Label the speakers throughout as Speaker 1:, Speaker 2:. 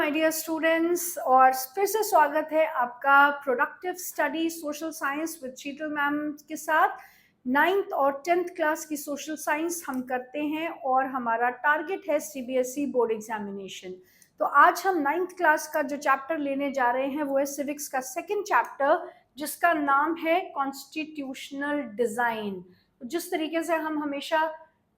Speaker 1: My dear students, और फिर से स्वागत है आपका productive study social science with Sheetal ma'am के साथ। 9th और 10th क्लास की सोशल साइंस हम करते हैं और हमारा टारगेट है सीबीएसई बोर्ड एग्जामिनेशन। तो आज हम 9th क्लास का जो चैप्टर लेने जा रहे हैं वो है सिविक्स का सेकंड चैप्टर, जिसका नाम है कॉन्स्टिट्यूशनल डिजाइन। जिस तरीके से हम हमेशा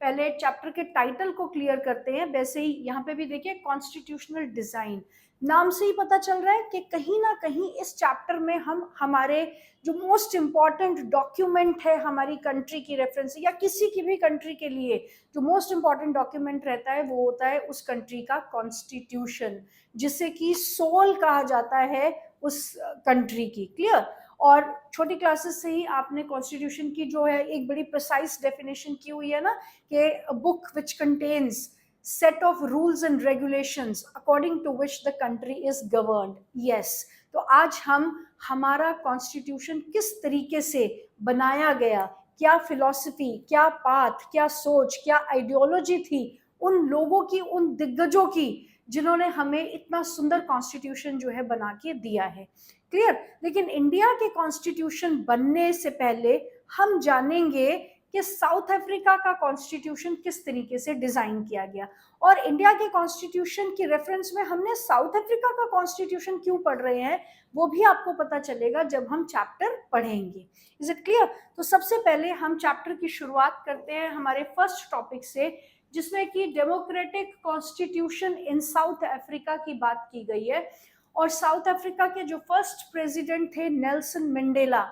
Speaker 1: पहले चैप्टर के टाइटल को क्लियर करते हैं, वैसे ही यहाँ पे भी देखिए कॉन्स्टिट्यूशनल डिजाइन। नाम से ही पता चल रहा है कि कहीं ना कहीं इस चैप्टर में हम हमारे जो मोस्ट इम्पॉर्टेंट डॉक्यूमेंट है हमारी कंट्री की रेफरेंस या किसी की भी कंट्री के लिए जो मोस्ट इम्पॉर्टेंट डॉक्यूमेंट रहता है वो होता है उस कंट्री का कॉन्स्टिट्यूशन, जिसे कि सोल कहा जाता है उस कंट्री की। क्लियर? और छोटी क्लासेस से ही आपने कॉन्स्टिट्यूशन की जो है एक बड़ी प्रिसाइज डेफिनेशन की हुई है ना, कि a book which contains set of rules and regulations according to which the country is governed. Yes, तो आज हम हमारा कॉन्स्टिट्यूशन किस तरीके से बनाया गया, क्या फिलॉसफी, क्या पाथ, क्या सोच, क्या आइडियोलॉजी थी उन लोगों की, उन दिग्गजों की जिन्होंने हमें इतना सुंदर कॉन्स्टिट्यूशन जो है बना के दिया है। क्लियर? लेकिन इंडिया के कॉन्स्टिट्यूशन बनने से पहले हम जानेंगे कि साउथ अफ्रीका का कॉन्स्टिट्यूशन किस तरीके से डिजाइन किया गया, और इंडिया के कॉन्स्टिट्यूशन की रेफरेंस में हमने साउथ अफ्रीका का कॉन्स्टिट्यूशन क्यों पढ़ रहे हैं वो भी आपको पता चलेगा जब हम चैप्टर पढ़ेंगे। Is it clear? तो सबसे पहले हम चैप्टर की शुरुआत करते हैं हमारे फर्स्ट टॉपिक से, जिसमें कि democratic constitution in south Africa की बात की गई है। और साउथ अफ्रीका के जो फर्स्ट प्रेसिडेंट थे नेल्सन मंडेला।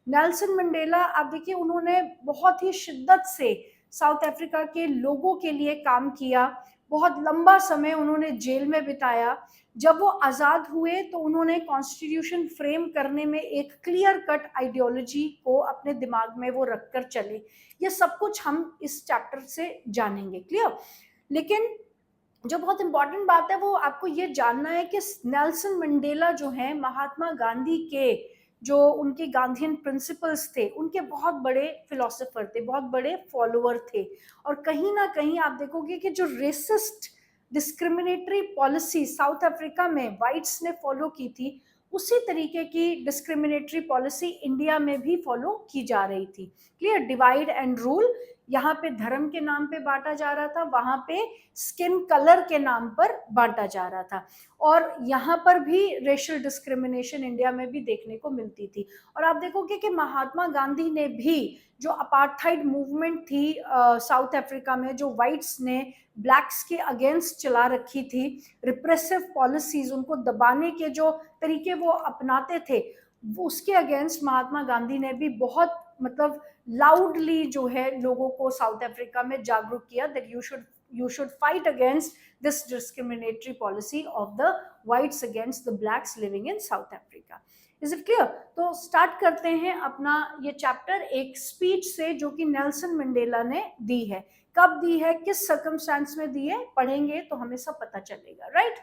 Speaker 1: नेल्सन मंडेला, आप देखिए, उन्होंने बहुत ही शिद्दत से साउथ अफ्रीका के लोगों के लिए काम किया। बहुत लंबा समय उन्होंने जेल में बिताया। जब वो आज़ाद हुए तो उन्होंने कॉन्स्टिट्यूशन फ्रेम करने में एक क्लियर कट आइडियोलॉजी को अपने दिमाग में वो रखकर चले। ये सब कुछ हम इस चैप्टर से जानेंगे। क्लियर? लेकिन जो बहुत इंपॉर्टेंट बात है वो आपको ये जानना है कि नेल्सन मंडेला जो है महात्मा गांधी के जो उनके गांधीयन प्रिंसिपल्स थे उनके बहुत बड़े फिलोसोफर थे, बहुत बड़े फॉलोअर थे। और कहीं ना कहीं आप देखोगे कि जो racist discriminatory policy South Africa में वाइट्स ने फॉलो की थी, उसी तरीके की डिस्क्रिमिनेटरी पॉलिसी इंडिया में भी फॉलो की जा रही थी। क्लियर? डिवाइड एंड रूल, यहाँ पे धर्म के नाम पे बांटा जा रहा था, वहां पे स्किन कलर के नाम पर बांटा जा रहा था। और यहाँ पर भी रेशियल डिस्क्रिमिनेशन इंडिया में भी देखने को मिलती थी। और आप देखोगे कि महात्मा गांधी ने भी जो अपार्थाइड मूवमेंट थी साउथ अफ्रीका में, जो वाइट्स ने ब्लैक्स के अगेंस्ट चला रखी थी, रिप्रेसिव पॉलिसीज, उनको दबाने के जो तरीके वो अपनाते थे, उसके अगेंस्ट महात्मा गांधी ने भी बहुत मतलब लाउडली जो है लोगों को साउथ अफ्रीका में जागरूक किया that you should fight against this discriminatory policy of the whites against the blacks living in South Africa. Is it clear? तो स्टार्ट करते हैं अपना ये चैप्टर एक स्पीच से जो कि नेल्सन मंडेला ने दी है। कब दी है, किस सर्कमस्टेंस में दी है, पढ़ेंगे तो हमें सब पता चलेगा। Right?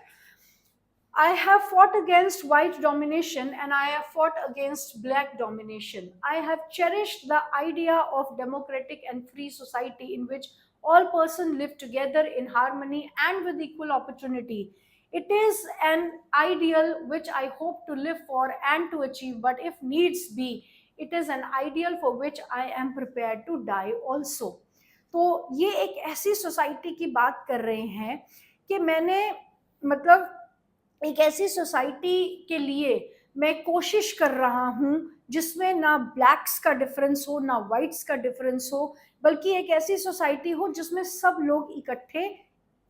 Speaker 1: I have fought against white domination and I have fought against black domination. I have cherished the idea of democratic and free society in which all persons live together in harmony and with equal opportunity. It is an ideal which I hope to live for and to achieve, but if needs be, it is an ideal for which I am prepared to die also. तो ये एक ऐसी society की बात कर रहे हैं कि मैंने मतलब एक ऐसी सोसाइटी के लिए मैं कोशिश कर रहा हूँ जिसमें ना ब्लैक्स का डिफरेंस हो, ना वाइट्स का डिफरेंस हो, बल्कि एक ऐसी सोसाइटी हो जिसमें सब लोग इकट्ठे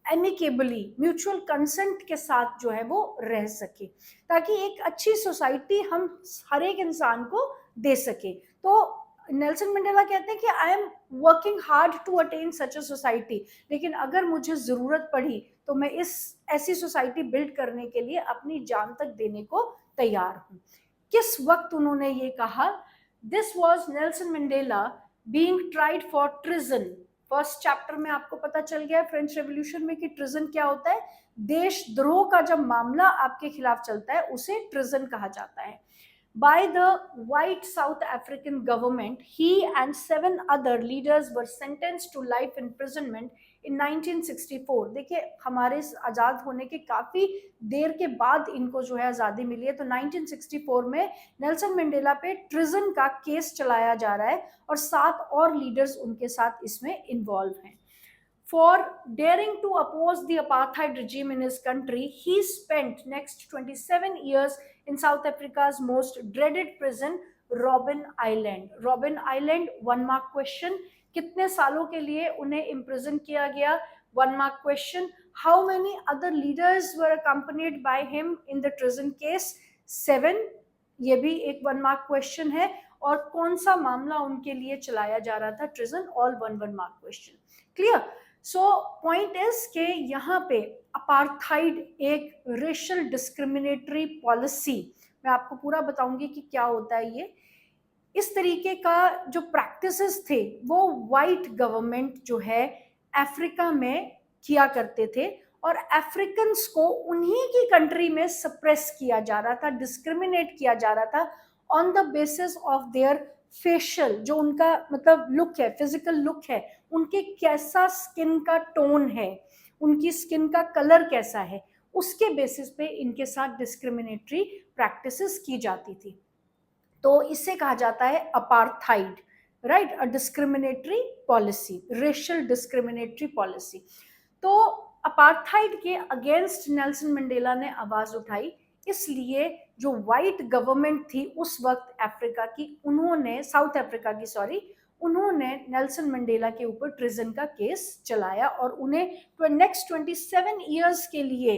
Speaker 1: एमिकेबली म्यूचुअल कंसेंट के साथ जो है वो रह सके, ताकि एक अच्छी सोसाइटी हम हर एक इंसान को दे सके। तो नेल्सन मंडेला कहते हैं कि I am working hard to attain such a society, लेकिन अगर मुझे जरूरत पड़ी तो मैं इस ऐसी सोसाइटी बिल्ड करने के लिए अपनी जान तक देने को तैयार हूँ। किस वक्त उन्होंने ये कहा? This was Nelson Mandela being tried for treason. First chapter में आपको पता चल गया फ्रेंच रेवोल्यूशन में कि ट्रिजन क्या होता है। देशद्रोह का जब मामला आपके खिलाफ चलता है उसे ट्रिजन कहा जाता है। by the white South African government. He and 7 other leaders were sentenced to life imprisonment in 1964. देखिए हमारे आज़ाद होने के काफ़ी देर के बाद इनको जो है आज़ादी मिली है, तो 1964 में नेल्सन मंडेला पे ट्रिजन का केस चलाया जा रहा है और 7 और लीडर्स उनके साथ इसमें इन्वॉल्व हैं. For daring to oppose the apartheid regime in his country, he spent next 27 years in South Africa's most dreaded prison, Robben Island. Robben Island, 1 mark question. कितने सालों के लिए उन्हें इम्प्रिजन किया गया? 1 mark question. How many other leaders were accompanied by him in the treason case? 7. ये भी एक 1 mark question है. और कौन सा मामला उनके लिए चलाया जा रहा था? Treason. All 1 mark question. Clear? So point is के यहाँ पे अपार्थाइड एक रेशियल डिस्क्रिमिनेटरी पॉलिसी, मैं आपको पूरा बताऊंगी कि क्या होता है ये. इस तरीके का जो प्रैक्टिसेस थे वो वाइट गवर्नमेंट जो है अफ्रीका में किया करते थे और अफ्रीकन्स को उन्हीं की कंट्री में सप्रेस किया जा रहा था, डिस्क्रिमिनेट किया जा रहा था on the basis of their facial, जो उनका मतलब लुक है, फिजिकल लुक है, उनके कैसा स्किन का टोन है, उनकी स्किन का कलर कैसा है, उसके बेसिस पे इनके साथ डिस्क्रिमिनेटरी प्रैक्टिसेस की जाती थी. तो इससे कहा जाता है apartheid, right, a discriminatory policy, racial discriminatory policy. तो अपार्थाइड के अगेंस्ट नेल्सन मंडेला ने आवाज उठाई, इसलिए जो वाइट गवर्नमेंट थी उस वक्त अफ्रीका की, उन्होंने साउथ अफ्रीका की सॉरी, उन्होंने नेल्सन मंडेला के ऊपर ट्रिजन का केस चलाया और उन्हें नेक्स्ट 27 ईयर्स के लिए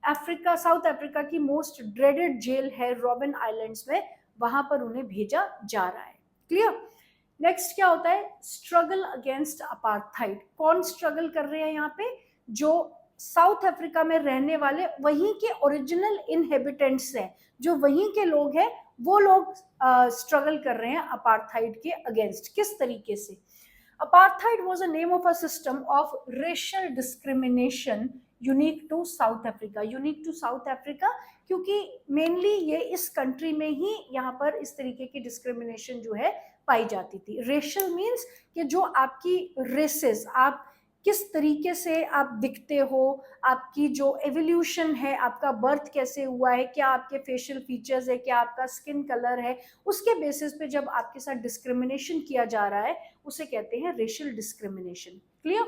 Speaker 1: अफ्रीका, साउथ अफ्रीका की मोस्ट ड्रेडेड जेल है रॉबिन आइलैंड्स में, वहां पर उन्हें भेजा जा रहा है. क्लियर? नेक्स्ट क्या होता है? Struggle against apartheid. कौन स्ट्रगल कर रहे हैं यहाँ पे? जो साउथ अफ्रीका में रहने वाले वहीं के ओरिजिनल इनहेबिटेंट्स हैं, जो वहीं के लोग हैं, वो लोग स्ट्रगल कर रहे हैं अपार्थाइड के अगेंस्ट. किस तरीके से? Apartheid was a name of a system of racial discrimination unique to South Africa. Unique to South Africa क्योंकि मेनली ये इस कंट्री में ही यहाँ पर इस तरीके की डिस्क्रिमिनेशन जो है पाई जाती थी. रेशियल मीन्स कि जो आपकी रेसेस, आप किस तरीके से आप दिखते हो, आपकी जो एवोल्यूशन है, आपका बर्थ कैसे हुआ है, क्या आपके फेशियल फीचर्स है, क्या आपका स्किन कलर है, उसके बेसिस पे जब आपके साथ डिस्क्रिमिनेशन किया जा रहा है उसे कहते हैं racial discrimination. Clear?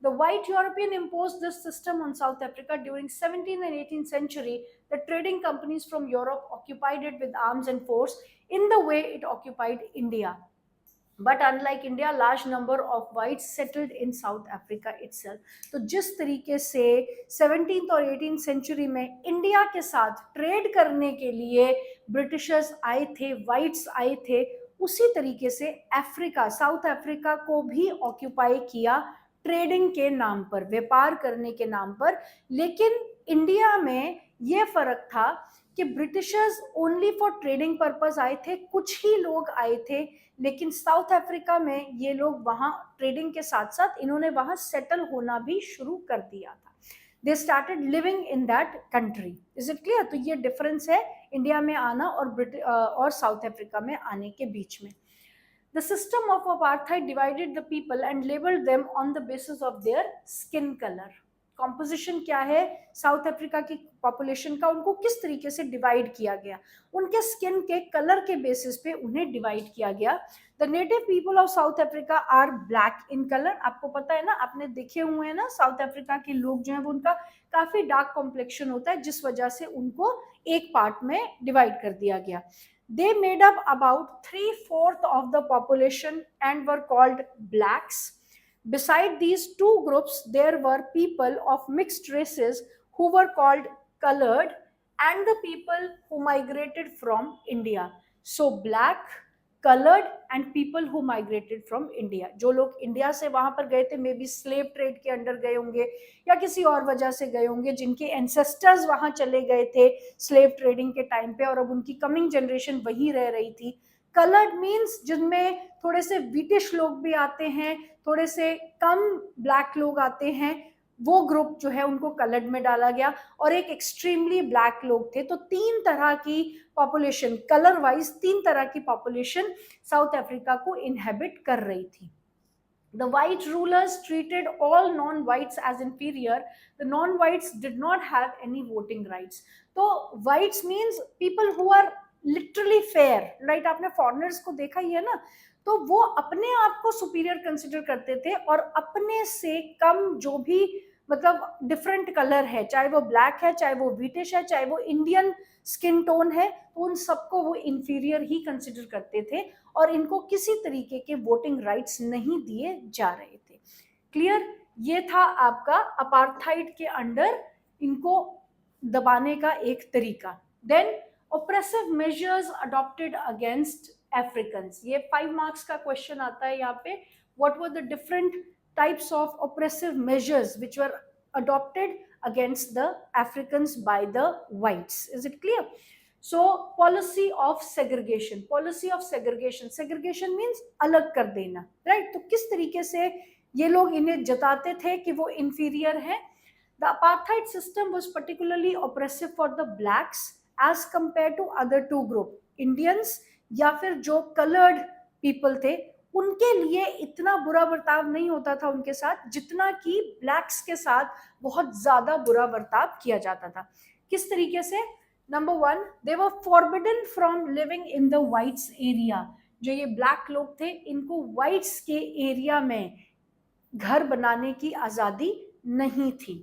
Speaker 1: The white European imposed this system on South Africa during 17th and 18th century. The trading companies from Europe occupied it with arms and force in the way it occupied India. But unlike India, large number of whites settled in South Africa itself. तो जिस तरीके से 17th और 18th century में India के साथ trade करने के लिए ब्रिटिशर्स आए थे, वाइट्स आए थे, उसी तरीके से अफ्रीका, साउथ अफ्रीका को भी ऑक्यूपाई किया ट्रेडिंग के नाम पर, व्यापार करने के नाम पर. लेकिन इंडिया में ये फर्क था कि Britishers only for trading purpose आए थे, कुछ ही लोग आए थे, लेकिन साउथ अफ्रीका में ये लोग वहाँ ट्रेडिंग के साथ साथ इन्होंने वहाँ सेटल होना भी शुरू कर दिया था. They started living in that country. Is it clear? तो ये डिफरेंस है इंडिया में आना और साउथ अफ्रीका में आने के बीच में. The system of apartheid divided the people and labeled them on the basis of their skin color. Composition क्या है साउथ अफ्रीका की पॉपुलेशन का, उनको किस तरीके से डिवाइड किया गया? उनके स्किन के कलर के बेसिस पे उन्हें डिवाइड किया गया. The native people of South Africa are black in colour. आपको पता है ना, आपने देखे हुए हैं ना, साउथ अफ्रीका के लोग जो हैं वो उनका काफी डार्क कॉम्प्लेक्शन होता है, जिस वजह से उनको एक पार्ट में डिवाइड कर दिया गया. They made up about 3/4 of the population and were called blacks. Beside these two groups, there were people of mixed races who were called colored and the people who migrated from India. So black, colored and people who migrated from India. जो लोग India से वहां पर गए थे, may be slave trade के under गए होंगे या किसी और वजह से गए होंगे, जिनके एंसेस्टर्स वहां चले गए थे स्लेव ट्रेडिंग के टाइम पे और अब उनकी कमिंग जनरेशन वहीं रह रही थी. कलर्ड मीन्स जिनमें थोड़े से ब्रिटिश लोग भी आते हैं, थोड़े से कम ब्लैक लोग आते हैं. वो ग्रुप जो है उनको कलर्ड में डाला गया, और एक एक्सट्रीमली ब्लैक लोग थे। तो 3 तरह की पॉपुलेशन, कलर वाइज 3 तरह की पॉपुलेशन साउथ अफ्रीका को इनहेबिट कर रही थी। The white rulers treated all non-whites as inferior. The non-whites did not have any voting rights. तो whites means people who are literally fair, right? आपने foreigners को देखा ही है ना, तो वो अपने आप को सुपीरियर कंसिडर करते थे, और अपने से कम जो भी मतलब डिफरेंट कलर है, चाहे वो ब्लैक है, चाहे वो व्हीटिश है, चाहे वो इंडियन स्किन टोन है, तो उन सबको वो इंफीरियर ही कंसिडर करते थे, और इनको किसी तरीके के वोटिंग राइट्स नहीं दिए जा रहे थे। क्लियर? ये था आपका अपार्थाइड के अंडर इनको दबाने का एक तरीका। Then oppressive measures adopted against Africans, ये 5 मार्क्स का क्वेश्चन आता है यहाँ पे। What were the different types of oppressive measures which were adopted against the Africans by the whites? Is it clear? So policy of segregation, policy of segregation, segregation means अलग कर देना, right? तो किस तरीके से ये लोग इन्हें जताते थे कि वो inferior हैं? The apartheid system was particularly oppressive for the blacks as compared to other two group, Indians या फिर जो colored people थे, उनके लिए इतना बुरा बर्ताव नहीं होता था उनके साथ, जितना कि ब्लैक्स के साथ बहुत ज्यादा बुरा बर्ताव किया जाता था। किस तरीके से? Number 1, they were forbidden from living in the whites area. जो ये ब्लैक लोग थे, इनको व्हाइट्स के एरिया में घर बनाने की आजादी नहीं थी।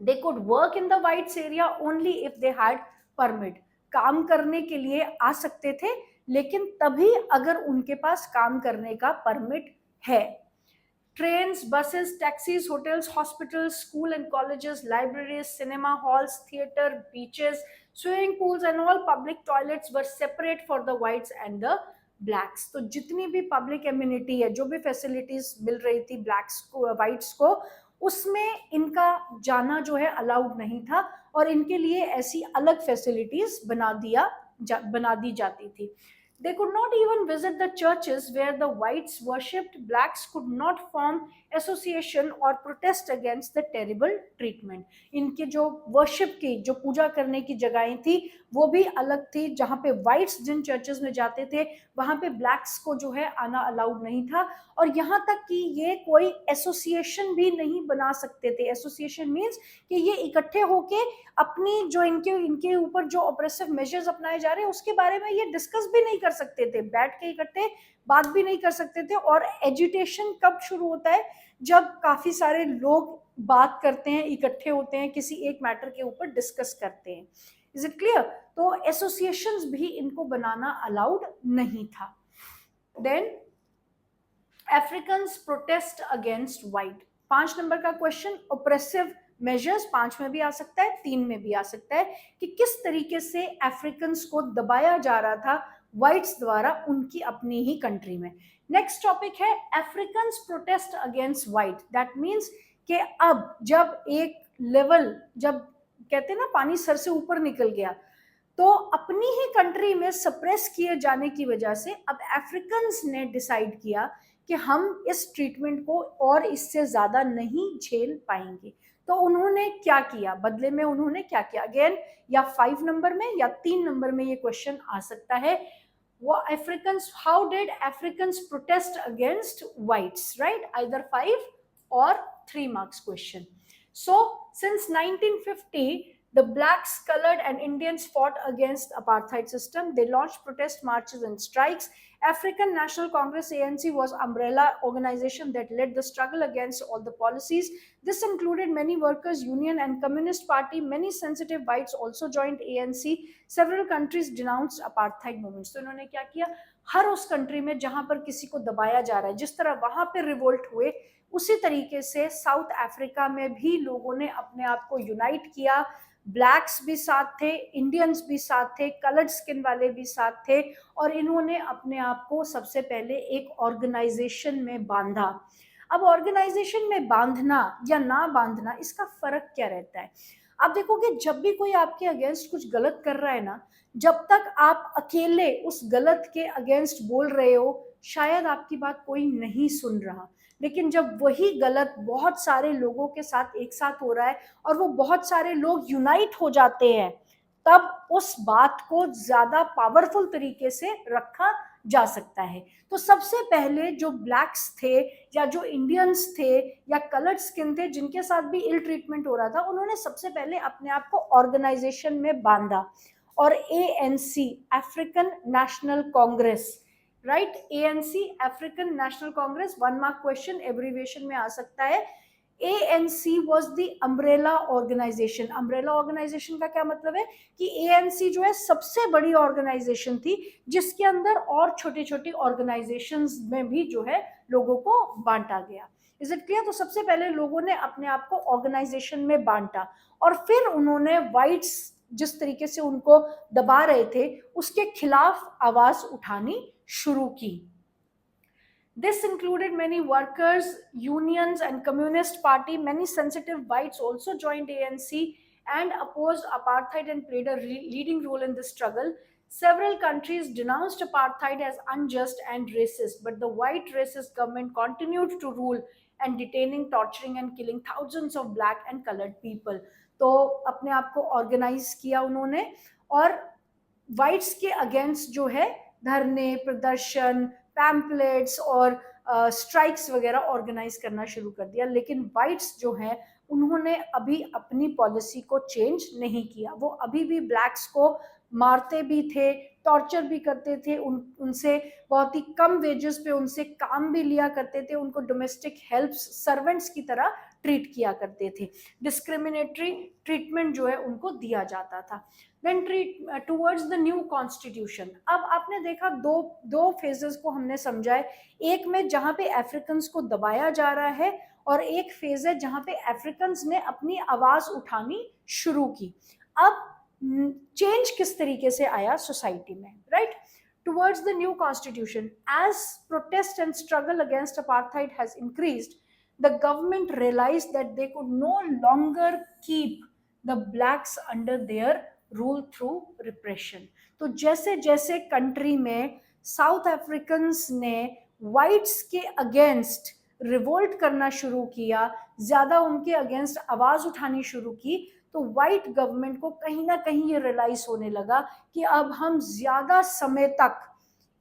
Speaker 1: They could work in the whites area only if they had permit. काम करने के लिए आ सकते थे, लेकिन तभी अगर उनके पास काम करने का परमिट है। Trains, buses, taxis, hotels, hospitals, school and colleges, libraries, cinema halls, theatre, beaches, swimming pools and all public toilets were separate for the whites and the blacks. तो जितनी भी पब्लिक एम्यूनिटी है, जो भी फैसिलिटीज मिल रही थी blacks को, whites को, उसमें इनका जाना जो है अलाउड नहीं था, और इनके लिए ऐसी अलग फैसिलिटीज बना दी जाती थी। They could not even visit the churches where the whites worshipped. Blacks could not form association or protest against the terrible treatment. इनके जो वर्शिप की, जो पूजा करने की जगहें थी, वो भी अलग थी। जहाँ पे whites जिन चर्चेस में जाते थे, वहाँ पे blacks को जो है आना अलाउड नहीं था, और यहाँ तक कि ये कोई एसोसिएशन भी नहीं बना सकते थे। एसोसिएशन मीन्स कि ये इकट्ठे होके अपनी जो इनके ऊपर जो ऑपरेसिव मेजर्स अपनाए जा रहे हैं उसके बारे में ये डिस्कस भी नहीं कर सकते थे, बैठ के इकट्ठे बात भी नहीं कर सकते थे। और एजिटेशन कब शुरू होता है? जब काफी सारे लोग बात करते हैं, इकट्ठे होते हैं, किसी एक मैटर के ऊपर डिस्कस करते हैं। Is it clear? तो एसोसिएशंस भी इनको बनाना अलाउड नहीं था। Then Africans protest against white, 5 number का क्वेश्चन। ऑपरेसिव मेजर्स 5 में भी आ सकता है, 3 में भी आ सकता है, कि किस तरीके से अफ्रीकन्स को दबाया जा रहा था व्हाइट्स द्वारा उनकी अपनी ही कंट्री में। नेक्स्ट टॉपिक है Africans protest against white. That means कि अब जब एक लेवल, जब कहते हैं ना पानी सर से ऊपर निकल गया, तो अपनी ही कंट्री में सप्रेस किए जाने की वजह से अब अफ्रीकन्स ने डिसाइड किया कि हम इस ट्रीटमेंट को और इससे ज्यादा नहीं झेल पाएंगे। तो उन्होंने क्या किया? बदले में उन्होंने क्या किया? अगेन या 5 नंबर में या 3 नंबर में ये क्वेश्चन आ सकता है। वो Africans, how did Africans protest against whites, right? Either 5 और 3 marks question. So since 1950 the blacks, colored and Indians fought against apartheid system. They launched protest marches and strikes. African National Congress ANC was umbrella organization that led the struggle against all the policies. This included many workers union and communist party. Many sensitive whites also joined ANC. Several countries denounced apartheid movements. तो इन्होंने क्या किया? हर उस country में जहां पर किसी को दबाया जा रहा है, जिस तरह वहां पे रिवोल्ट हुए, उसी तरीके से साउथ अफ्रीका में भी लोगों ने अपने आप को यूनाइट किया। ब्लैक्स भी साथ थे, इंडियंस भी साथ थे, कलर्ड स्किन वाले भी साथ थे, और इन्होंने अपने आप को सबसे पहले एक ऑर्गेनाइजेशन में बांधा। अब ऑर्गेनाइजेशन में बांधना या ना बांधना, इसका फर्क क्या रहता है? आप देखोगे जब भी कोई आपके अगेंस्ट कुछ गलत कर रहा है ना, जब तक आप अकेले उस गलत के अगेंस्ट बोल रहे हो, शायद आपकी बात कोई नहीं सुन रहा। लेकिन जब वही गलत बहुत सारे लोगों के साथ एक साथ हो रहा है और वो बहुत सारे लोग यूनाइट हो जाते हैं, तब उस बात को ज्यादा पावरफुल तरीके से रखा जा सकता है। तो सबसे पहले जो ब्लैक्स थे या जो इंडियंस थे या कलर्ड स्किन थे जिनके साथ भी इल ट्रीटमेंट हो रहा था, उन्होंने सबसे पहले अपने आप को ऑर्गेनाइजेशन में बांधा और ANC, African National Congress, right, ANC African National Congress, 1 mark question abbreviation में आ सकता है। ANC was the umbrella organization. Umbrella organization का क्या मतलब है कि एएनसी जो है सबसे बड़ी ऑर्गेनाइजेशन थी जिसके अंदर और छोटी छोटी ऑर्गेनाइजेशंस में भी जो है लोगों को बांटा गया। Is it clear? तो सबसे पहले लोगों ने अपने आप को ऑर्गेनाइजेशन में बांटा और फिर उन्होंने व्हाइट्स जिस तरीके से उनको दबा रहे थे उसके खिलाफ आवाज उठानी शुरू की। This included many workers, unions, and Communist Party. Many sensitive whites also joined ANC and opposed apartheid and played a leading role in this struggle. Several countries denounced apartheid as unjust and racist, but the white racist government continued to rule and detaining, torturing, and killing thousands of black and colored people. तो अपने आप को organise किया उन्होंने और whites के against जो है धरने, प्रदर्शन, पैम्पलेट्स और स्ट्राइक्स वगैरह ऑर्गेनाइज करना शुरू कर दिया। लेकिन व्हाइट्स जो हैं उन्होंने अभी अपनी पॉलिसी को चेंज नहीं किया। वो अभी भी ब्लैक्स को मारते भी थे, टॉर्चर भी करते थे, उनसे बहुत ही कम वेजेस पे उनसे काम भी लिया करते थे, उनको डोमेस्टिक हेल्प सर्वेंट्स की तरह ट्रीट किया करते थे, डिस्क्रिमिनेटरी ट्रीटमेंट जो है उनको दिया जाता था। Then towards the new constitution, अब आपने देखा दो फेजेस को हमने समझा है। एक में जहां पे अफ्रीकन्स को दबाया जा रहा है और एक फेज है जहां पे अफ्रीकन्स ने अपनी आवाज उठानी शुरू की। अब चेंज किस तरीके से आया सोसाइटी में, right? Towards the new constitution, as protest and struggle against apartheid has increased, the government realized that they could no longer keep the blacks under their rule through repression. तो जैसे जैसे country में south Africans ने whites के against revolt करना शुरू किया, ज्यादा उनके अगेंस्ट आवाज उठानी शुरू की, तो व्हाइट गवर्नमेंट को कहीं ना कहीं ये रियलाइज होने लगा कि अब हम ज्यादा समय तक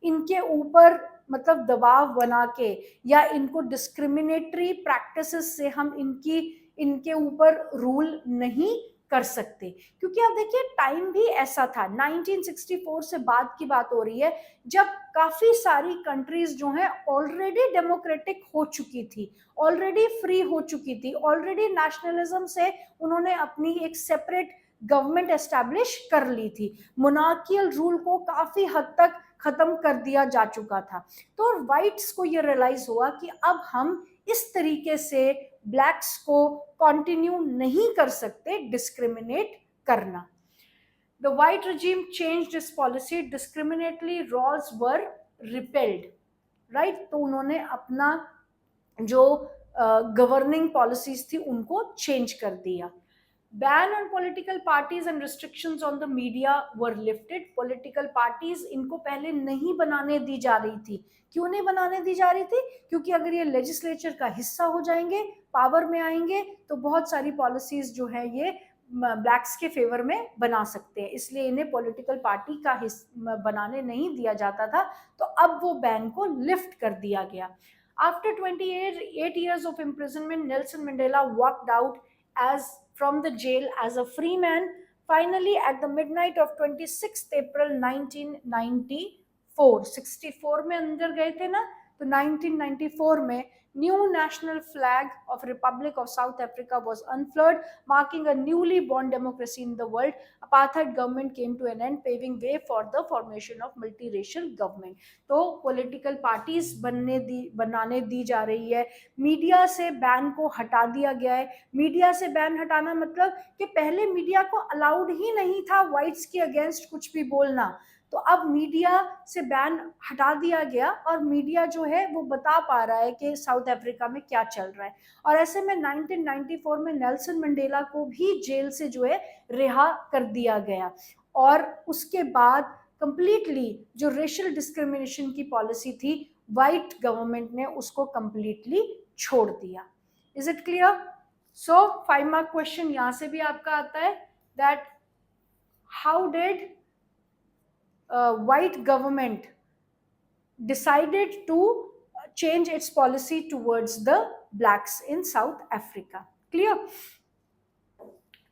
Speaker 1: इनके ऊपर मतलब दबाव बना के या इनको डिस्क्रिमिनेटरी प्रैक्टिसेस से हम इनके ऊपर रूल नहीं कर सकते। क्योंकि आप देखिए टाइम भी ऐसा था, 1964 से बाद की बात हो रही है जब काफी सारी कंट्रीज जो हैं ऑलरेडी डेमोक्रेटिक हो चुकी थी, ऑलरेडी फ्री हो चुकी थी, ऑलरेडी नेशनलिज्म से उन्होंने अपनी एक सेपरेट गवर्नमेंट एस्टैब्लिश कर ली थी, मोनार्कियल रूल को काफी हद तक खत्म कर दिया जा चुका था। तो व्हाइट्स को ये रियलाइज हुआ कि अब हम इस तरीके से ब्लैक्स को कंटिन्यू नहीं कर सकते डिस्क्रिमिनेट करना। The white regime changed its policy, discriminatory laws were repealed, right? तो उन्होंने अपना जो गवर्निंग पॉलिसीज थी उनको चेंज कर दिया। Ban on political parties and restrictions on the media were lifted. Political parties इनको पहले नहीं बनाने दी जा रही थी। क्यों नहीं बनाने दी जा रही थी? क्योंकि अगर ये लेजिस्लेचर का हिस्सा हो जाएंगे, पावर में आएंगे, तो बहुत सारी पॉलिसीज जो है ये ब्लैक्स के फेवर में बना सकते हैं, इसलिए इन्हें पॉलिटिकल पार्टी का बनाने नहीं दिया जाता था। तो अब वो बैन को लिफ्ट कर दिया गया। After 28 years of imprisonment, Nelson Mandela walked out as from the jail as a free man, finally at the midnight of 26th April 1994. 64 में अंदर गए थे ना, तो 1994 में new national flag of Republic of South Africa was unfurled, marking a newly born democracy in the world. Apartheid government came to an end, paving way for the formation of multiracial government. तो political parties बनाने दी जा रही है, media से ban को हटा दिया गया है। मीडिया से बैन हटाना मतलब कि पहले मीडिया को अलाउड ही नहीं था व्हाइट्स के अगेंस्ट कुछ भी बोलना, तो अब मीडिया से बैन हटा दिया गया और मीडिया जो है वो बता पा रहा है कि साउथ अफ्रीका में क्या चल रहा है। और ऐसे में 1994 में नेल्सन मंडेला को भी जेल से जो है रिहा कर दिया गया और उसके बाद कंप्लीटली जो रेशियल डिस्क्रिमिनेशन की पॉलिसी थी व्हाइट गवर्नमेंट ने उसको कंप्लीटली छोड़ दिया। Is it clear? So 5 mark question यहां से भी आपका आता है that how did white government decided to change its policy towards the blacks in South Africa. Clear?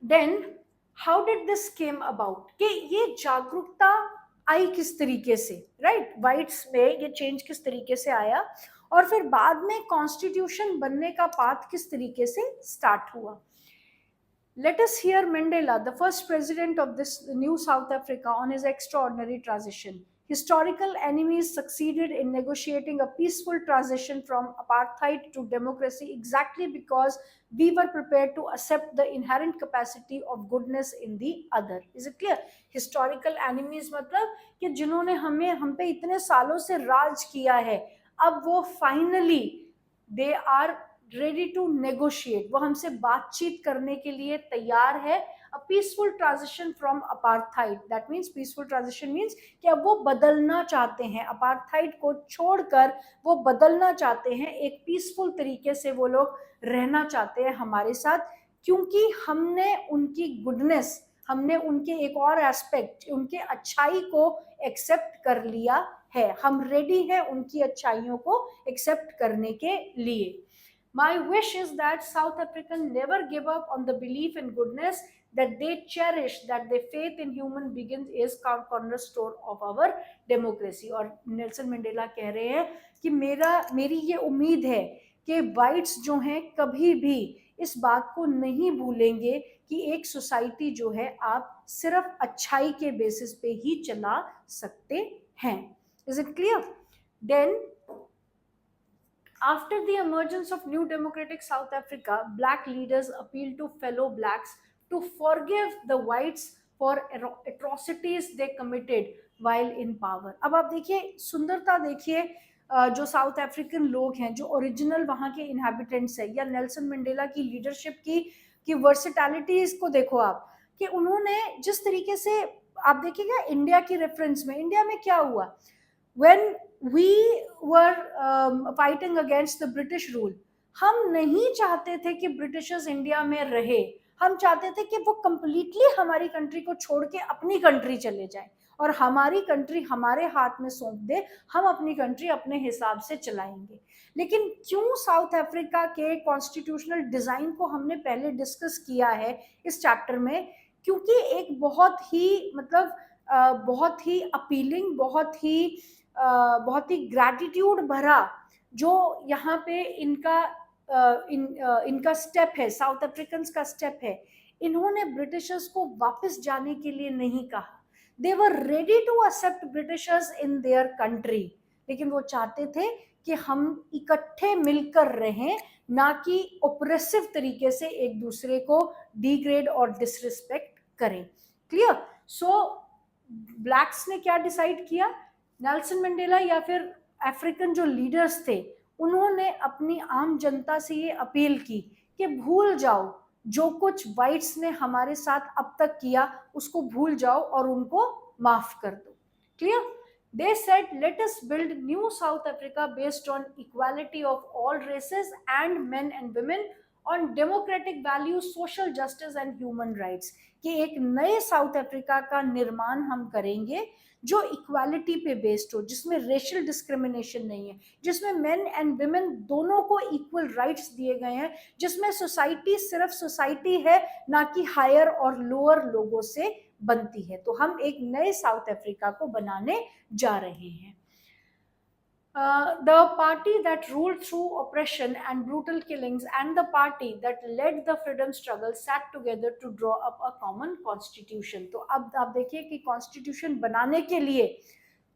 Speaker 1: Then how did this came about? कि ये जागरूकता आई किस तरीके से, राइट? वाइट्स में ये चेंज किस तरीके से आया और फिर बाद में कॉन्स्टिट्यूशन बनने का पाथ किस तरीके से स्टार्ट हुआ. Let us hear Mandela, the first president of this new South Africa, on his extraordinary transition. Historical enemies succeeded in negotiating a peaceful transition from apartheid to democracy exactly because we were prepared to accept the inherent capacity of goodness in the other. Is it clear? Historical enemies मतलब कि जिन्होंने हम पे इतने सालों से राज किया है, अब वो finally they are ready to negotiate, वो हमसे बातचीत करने के लिए तैयार है. A peaceful transition from apartheid, that means peaceful transition means कि अब वो बदलना चाहते हैं, अपार्थाइड को छोड़कर वो बदलना चाहते हैं, एक पीसफुल तरीके से वो लोग रहना चाहते हैं हमारे साथ, क्योंकि हमने उनकी गुडनेस, हमने उनके एक और एस्पेक्ट, उनके अच्छाई को एक्सेप्ट कर लिया है. हम रेडी हैं उनकी अच्छाइयों को एक्सेप्ट करने के लिए. My wish is that South Africans never give up on the belief in goodness that they cherish, that their faith in human beings is cornerstone of our democracy. और नेल्सन मंडेला कह रहे हैं कि मेरी ये उम्मीद है कि वाइट्स जो हैं कभी भी इस बात को नहीं भूलेंगे कि एक सोसाइटी जो है आप सिर्फ अच्छाई के बेसिस पे ही चला सकते हैं. Is it clear? Then after the emergence of new democratic South Africa, black leaders appealed to fellow blacks to forgive the whites for atrocities they committed while in power. अब आप देखिए सुंदरता, देखिए जो साउथ अफ्रीकन लोग हैं, जो original वहाँ के इनहैबिटेंट्स हैं, या नेल्सन मंडेला की लीडरशिप की वर्सिटैलिटीज को देखो आप, कि उन्होंने जिस तरीके से, आप देखिएगा इंडिया की रेफरेंस में, इंडिया में क्या हुआ when we were fighting against the British rule, हम नहीं चाहते थे कि ब्रिटिशर्स इंडिया में रहे, हम चाहते थे कि वो कंप्लीटली हमारी कंट्री को छोड़ के अपनी कंट्री चले जाए और हमारी कंट्री हमारे हाथ में सौंप दे, हम अपनी कंट्री अपने हिसाब से चलाएंगे. लेकिन क्यों साउथ अफ्रीका के कॉन्स्टिट्यूशनल डिजाइन को हमने पहले डिस्कस किया है इस चैप्टर में, क्योंकि एक बहुत ही मतलब बहुत ही अपीलिंग, बहुत ही ग्रैटिट्यूड भरा जो यहाँ पे इनका स्टेप है, साउथ अफ्रीकन्स का स्टेप है. इन्होंने ब्रिटिशर्स को वापस जाने के लिए नहीं कहा. They were ready to accept Britishers in their country, लेकिन वो चाहते थे कि हम इकट्ठे मिलकर रहें, ना कि ऑपरेसिव तरीके से एक दूसरे को डिग्रेड और डिसरिस्पेक्ट करें. क्लियर? सो ब्लैक्स ने क्या डिसाइड किया, नेल्सन मंडेला या फिर अफ्रीकन जो लीडर्स थे, उन्होंने अपनी आम जनता से ये अपील की कि भूल जाओ जो कुछ वाइट्स ने हमारे साथ अब तक किया, उसको भूल जाओ और उनको माफ कर दो. Clear? They said, let us build new South Africa based on equality of all races and men and women, on democratic values, social justice and human rights. कि एक नए साउथ अफ्रीका का निर्माण हम करेंगे जो इक्वालिटी पे बेस्ड हो, जिसमें रेशियल डिस्क्रिमिनेशन नहीं है, जिसमें मेन एंड विमेन दोनों को इक्वल राइट्स दिए गए हैं, जिसमें सोसाइटी सिर्फ सोसाइटी है, ना कि हायर और लोअर लोगों से बनती है. तो हम एक नए साउथ अफ्रीका को बनाने जा रहे हैं. The party that ruled through oppression and brutal killings and the party that led the freedom struggle sat together to draw up a common constitution. तो अब आप देखिए कि कॉन्स्टिट्यूशन बनाने के लिए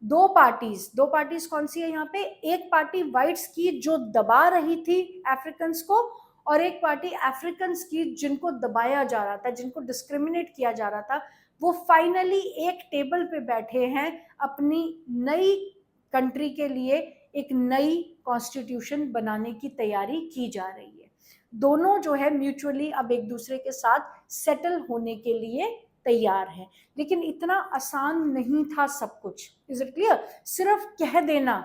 Speaker 1: दो पार्टीज कौन सी है यहाँ पे, एक पार्टी वाइट्स की जो दबा रही थी अफ्रीकन्स को, और एक पार्टी अफ्रीकन्स की जिनको दबाया जा रहा था, जिनको डिस्क्रिमिनेट किया जा रहा था. वो फाइनली एक टेबल पे बैठे हैं, अपनी नई कंट्री के लिए एक नई कॉन्स्टिट्यूशन बनाने की तैयारी की जा रही है. दोनों जो है म्यूचुअली अब एक दूसरे के साथ सेटल होने के लिए तैयार हैं. लेकिन इतना आसान नहीं था सब कुछ. Is it clear? सिर्फ कह देना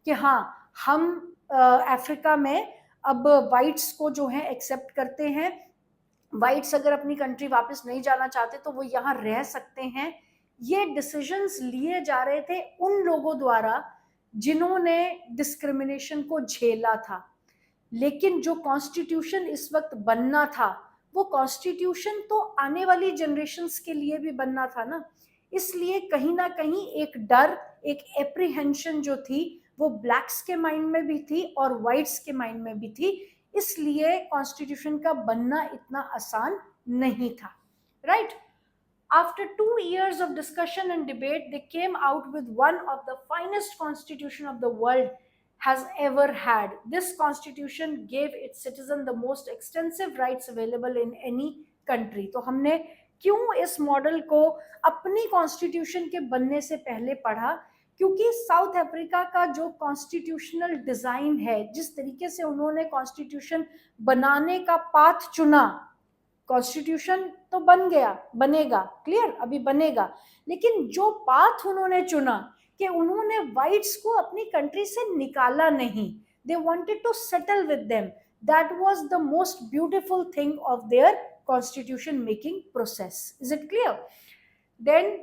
Speaker 1: कि हाँ हम अफ्रीका में अब वाइट्स को जो है एक्सेप्ट करते हैं, वाइट्स अगर अपनी कंट्री वापस नहीं जाना चाहते तो वो यहाँ रह सकते हैं। ये डिसीजंस लिए जा रहे थे उन लोगों द्वारा जिन्होंने डिस्क्रिमिनेशन को झेला था, लेकिन जो कॉन्स्टिट्यूशन इस वक्त बनना था वो कॉन्स्टिट्यूशन तो आने वाली जनरेशन्स के लिए भी बनना था ना। इसलिए कहीं ना कहीं एक डर, एक एप्रीहेंशन जो थी वो ब्लैक्स के माइंड में भी थी और वाइट्स के माइंड में भी थी। इसलिए कॉन्स्टिट्यूशन का बनना इतना आसान नहीं था, right? After 2 years of discussion and debate, they came out with one of the finest constitution of the world has ever had. This constitution gave its citizen the most extensive rights available in any country. तो हमने क्यों इस model को अपनी constitution के बनने से पहले पढ़ा? क्योंकि साउथ अफ्रीका का जो कॉन्स्टिट्यूशनल डिजाइन है, जिस तरीके से उन्होंने कॉन्स्टिट्यूशन बनाने का पाथ चुना, कॉन्स्टिट्यूशन तो बन गया, बनेगा, क्लियर, अभी बनेगा, लेकिन जो पाथ उन्होंने चुना कि उन्होंने वाइट्स को अपनी कंट्री से निकाला नहीं, they wanted to settle with them, that was the most beautiful thing of their constitution making process. Is it clear? Then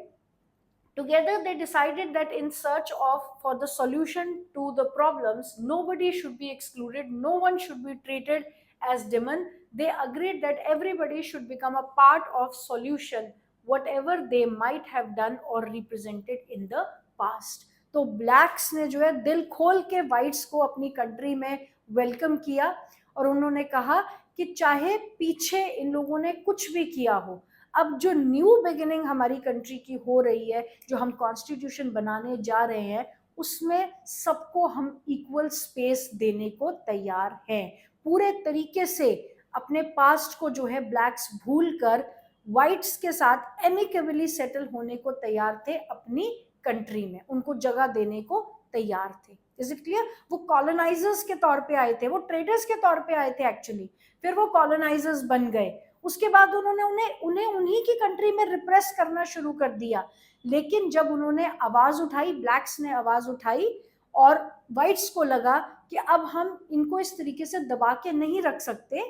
Speaker 1: together they decided that in search of for the solution to the problems, nobody should be excluded, no one should be treated as demon. They agreed that everybody should become a part of solution, whatever they might have done or represented in the past. तो blacks ने जो है दिल खोल के whites को अपनी country में वेलकम किया और उन्होंने कहा कि चाहे पीछे इन लोगों ने कुछ भी किया हो, अब जो न्यू बिगिनिंग हमारी कंट्री की हो रही है, जो हम कॉन्स्टिट्यूशन बनाने जा रहे हैं, उसमें सबको हम इक्वल स्पेस देने को तैयार हैं. पूरे तरीके से अपने पास्ट को जो है ब्लैक्स भूल कर वाइट्स के साथ एमिकेबली सेटल होने को तैयार थे, अपनी कंट्री में उनको जगह देने को तैयार थे. Is it clear? वो कॉलोनाइजर्स के तौर पे आए थे, वो ट्रेडर्स के तौर पे आए थे एक्चुअली, फिर वो कॉलोनाइजर्स बन गए. उसके बाद उन्होंने उन्हें उन्हीं की कंट्री में रिप्रेस करना शुरू कर दिया. लेकिन जब उन्होंने आवाज उठाई, ब्लैक्स ने आवाज उठाई और वाइट्स को लगा कि अब हम इनको इस तरीके से दबा के नहीं रख सकते,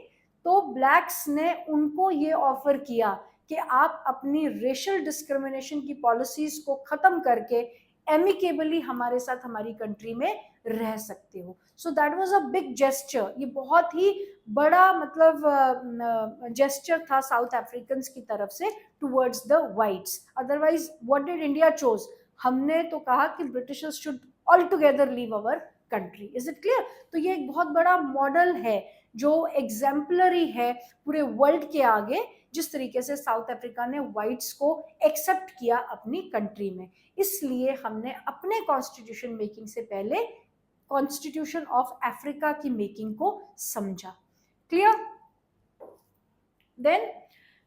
Speaker 1: तो ब्लैक्स ने उनको ये ऑफर किया कि आप अपनी रेशियल डिस्क्रिमिनेशन की पॉलिसीज को खत्म करके एमिकेबली हमारे साथ हमारी कंट्री में रह सकते हो. So that was a big gesture. ये बहुत ही बड़ा मतलब जेस्चर था साउथ अफ्रीकन्स की तरफ से towards the whites. Otherwise what did India choose? हमने तो कहा कि Britishers should all together leave our country. Is it clear? तो ये एक बहुत बड़ा मॉडल है जो एग्जाम्पलरी है पूरे वर्ल्ड के आगे, जिस तरीके से साउथ अफ्रीका ने वाइट्स को एक्सेप्ट किया अपनी कंट्री में. इसलिए हमने अपने कॉन्स्टिट्यूशन मेकिंग से पहले कॉन्स्टिट्यूशन ऑफ अफ्रीका की मेकिंग को समझा. Clear? Then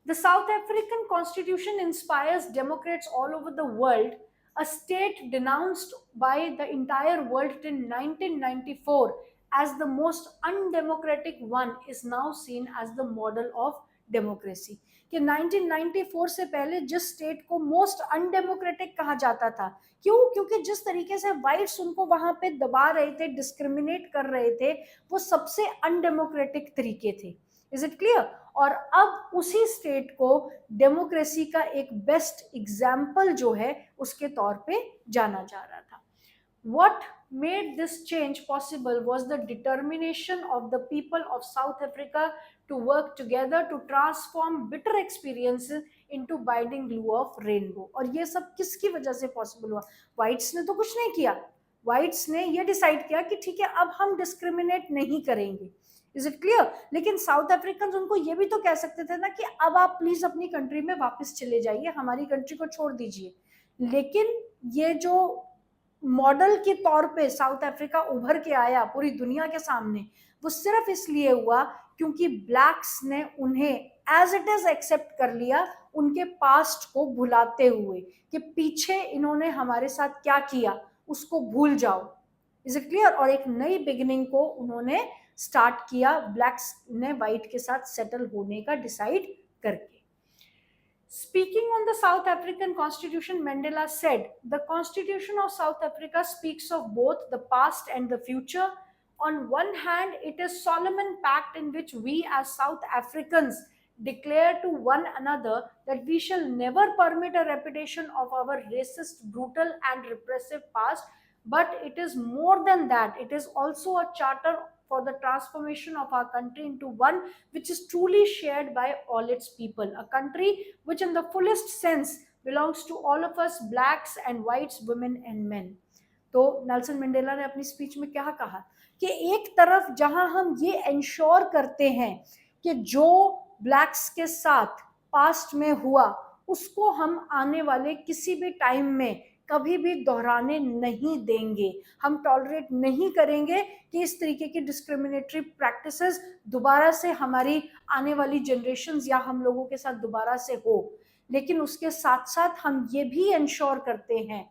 Speaker 1: the South African constitution inspires democrats all over the world. A state denounced by the entire world in 1994 as the most undemocratic one is now seen as the model of democracy. कि 1994 से पहले जिस state को most undemocratic कहा जाता था, क्यों? क्योंकि जिस तरीके से वाइट्स उनको वहां पे दबा रहे थे, डिस्क्रिमिनेट कर रहे थे, वो सबसे अनडेमोक्रेटिक तरीके थे. Is it clear? और अब उसी स्टेट को डेमोक्रेसी का एक बेस्ट एग्जाम्पल जो है उसके तौर पे जाना जा रहा था. What made this change possible was the determination of the people of South Africa to work together to transform bitter experiences into binding glue of rainbow. और ये सब किसकी वजह से पॉसिबल हुआ? वाइट्स ने तो कुछ नहीं किया. वाइट्स ने ये डिसाइड किया कि ठीक है, अब हम डिस्क्रिमिनेट नहीं करेंगे. Is it clear? लेकिन साउथ अफ्रीकन उनको ये भी तो कह सकते थे ना कि अब आप प्लीज अपनी कंट्री में वापस चले जाइए, हमारी कंट्री को छोड़ दीजिए. लेकिन ये जो मॉडल के तौर पे साउथ अफ्रीका उभर के आया पूरी दुनिया के सामने, वो सिर्फ इसलिए हुआ क्योंकि ब्लैक्स ने उन्हें एज इट इज एक्सेप्ट कर लिया, उनके पास्ट को भुलाते हुए कि पीछे इन्होंने हमारे साथ क्या किया उसको भूल जाओ. Is it clear? और एक नई बिगिनिंग को उन्होंने स्टार्ट किया ब्लैक्स ने वाइट के साथ सेटल होने का डिसाइड करके. Speaking on the South African Constitution, Mandela said, "The Constitution of South Africa speaks of both the past and the future. On one hand, it is Solomon Pact in which we as South Africans declare to one another that we shall never permit a repetition of our racist, brutal and repressive past. But it is more than that. It is also a charter for the transformation of our country into one which is truly shared by all its people, a country which in the fullest sense belongs to all of us, blacks and whites, women and men. तो Nelson Mandela ने अपनी speech में क्या कहा कि एक तरफ जहां हम ये इंश्योर करते हैं कि जो ब्लैक्स के साथ पास्ट में हुआ उसको हम आने वाले किसी भी टाइम में कभी भी दोहराने नहीं देंगे, हम टॉलरेट नहीं करेंगे कि इस तरीके की डिस्क्रिमिनेटरी प्रैक्टिसेस दोबारा से हमारी आने वाली जनरेशंस या हम लोगों के साथ दोबारा से हो। लेकिन उसके साथ साथ हम ये भी इंश्योर करते हैं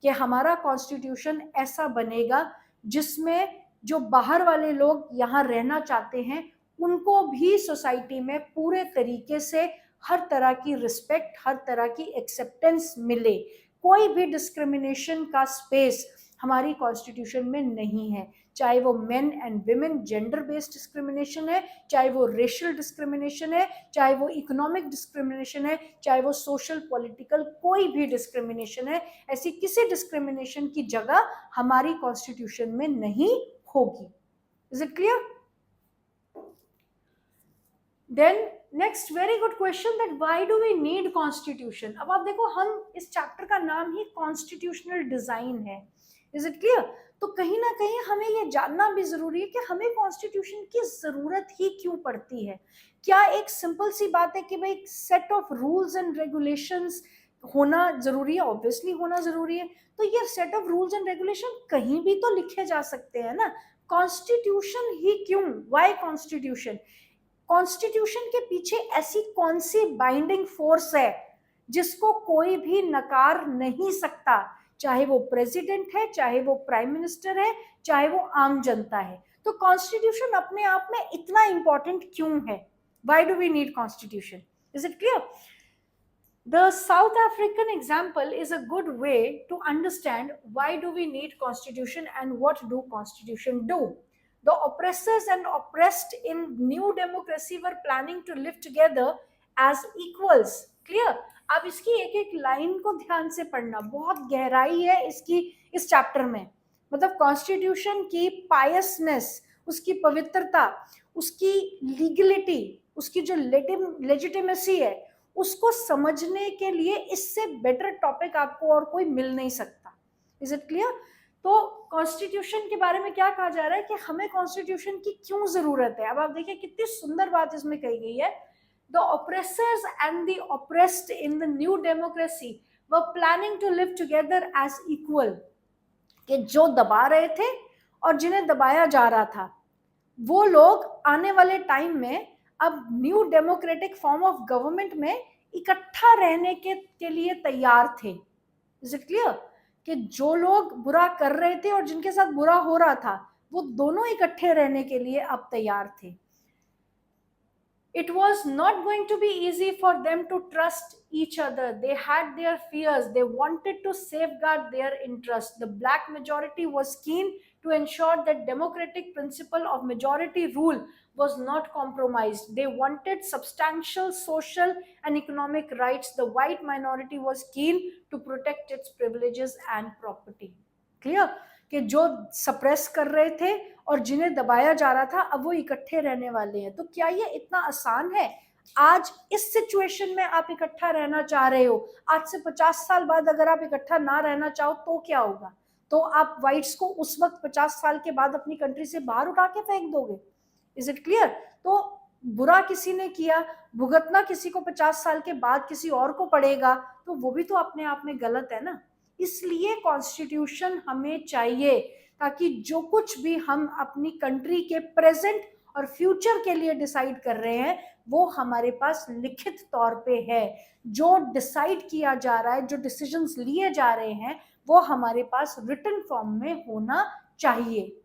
Speaker 1: कि हमारा कॉन्स्टिट्यूशन ऐसा बनेगा जिसमें जो बाहर वाले लोग यहाँ रहना चाहते हैं उनको भी सोसाइटी में पूरे तरीके से हर तरह की रिस्पेक्ट, हर तरह की एक्सेप्टेंस मिले। कोई भी डिस्क्रिमिनेशन का स्पेस हमारी कॉन्स्टिट्यूशन में नहीं है, चाहे वो main and women gender based discrimination है, चाहे वो रेशियल डिस्क्रिमिनेशन है, चाहे वो इकोनॉमिक डिस्क्रिमिनेशन है, चाहे वो सोशल पॉलिटिकल कोई भी डिस्क्रिमिनेशन है, ऐसी किसी डिस्क्रिमिनेशन की जगह हमारी कॉन्स्टिट्यूशन में नहीं होगी। Is it clear? Then next very good question that why do we need constitution. अब आप देखो, हम इस चैप्टर का नाम ही कॉन्स्टिट्यूशनल डिजाइन है। Is it clear? तो कहीं ना कहीं हमें ये जानना भी जरूरी है कि हमें कॉन्स्टिट्यूशन की जरूरत ही क्यों पड़ती है। क्या एक सिंपल सी बात है कि भाई set of rules and regulations होना जरूरी है? ऑब्वियसली होना जरूरी है। तो ये set of rules and regulation कहीं भी तो लिखे जा सकते हैं ना, कॉन्स्टिट्यूशन ही क्यों? Why constitution? कॉन्स्टिट्यूशन के पीछे ऐसी कौन सी बाइंडिंग फोर्स है जिसको कोई भी नकार नहीं सकता, चाहे वो प्रेसिडेंट है, चाहे वो प्राइम मिनिस्टर है, चाहे वो आम जनता है। तो कॉन्स्टिट्यूशन अपने आप में इतना इंपॉर्टेंट क्यों है? Why do we need constitution? Is it clear? The South African example is a good way to understand why do we need constitution and what do constitution do. The oppressors and oppressed in new democracy were planning to live together as equals. Clear? अब इसकी एक एक line को ध्यान से पढ़ना, बहुत गहराई है इसकी इस चैप्टर में। मतलब कॉन्स्टिट्यूशन की पायसनेस, उसकी पवित्रता, उसकी लीगलिटी, उसकी जो लेजिटिमेसी है, उसको समझने के लिए इससे बेटर टॉपिक आपको और कोई मिल नहीं सकता। Is it clear? तो कॉन्स्टिट्यूशन के बारे में क्या कहा जा रहा है कि हमें कॉन्स्टिट्यूशन की क्यों जरूरत है। अब आप देखिए कितनी सुंदर बात इसमें कही गई है। The oppressors and the oppressed in the new democracy were planning to live together as equal. कि जो दबा रहे थे और जिन्हें दबाया जा रहा था वो लोग आने वाले टाइम में अब new democratic form of government में इकट्ठा रहने के लिए तैयार थे। Is it clear? कि जो लोग बुरा कर रहे थे और जिनके साथ बुरा हो रहा था वो दोनों इकट्ठे रहने के लिए अब तैयार थे। It was not going to be easy for them to trust each other. They had their fears. They wanted to safeguard their interests. The black majority was keen to ensure that democratic principle of majority rule was not compromised. They wanted substantial social and economic rights. The white minority was keen to protect its privileges and property. Clear? कि जो suppress कर रहे थे और जिन्हें दबाया जा रहा था अब वो इकट्ठे रहने वाले हैं। तो क्या ये इतना आसान है? आज इस सिचुएशन में आप इकट्ठा रहना चाह रहे हो, आज से 50 साल बाद अगर आप इकट्ठा ना रहना चाहो तो क्या होगा? तो आप वाइट्स को उस वक्त 50 साल के बाद अपनी कंट्री से बाहर उठा के फेंक दोगे। Is it clear? तो बुरा किसी ने किया, भुगतना किसी को 50 साल के बाद किसी और को पड़ेगा, तो वो भी तो अपने आप में गलत है ना। इसलिए कॉन्स्टिट्यूशन हमें चाहिए ताकि जो कुछ भी हम अपनी कंट्री के प्रेजेंट और फ्यूचर के लिए डिसाइड कर रहे हैं वो हमारे पास लिखित तौर पे है। जो डिसाइड किया जा रहा है, जो डिसीजंस लिए जा रहे हैं वो हमारे पास रिटन फॉर्म में होना चाहिए।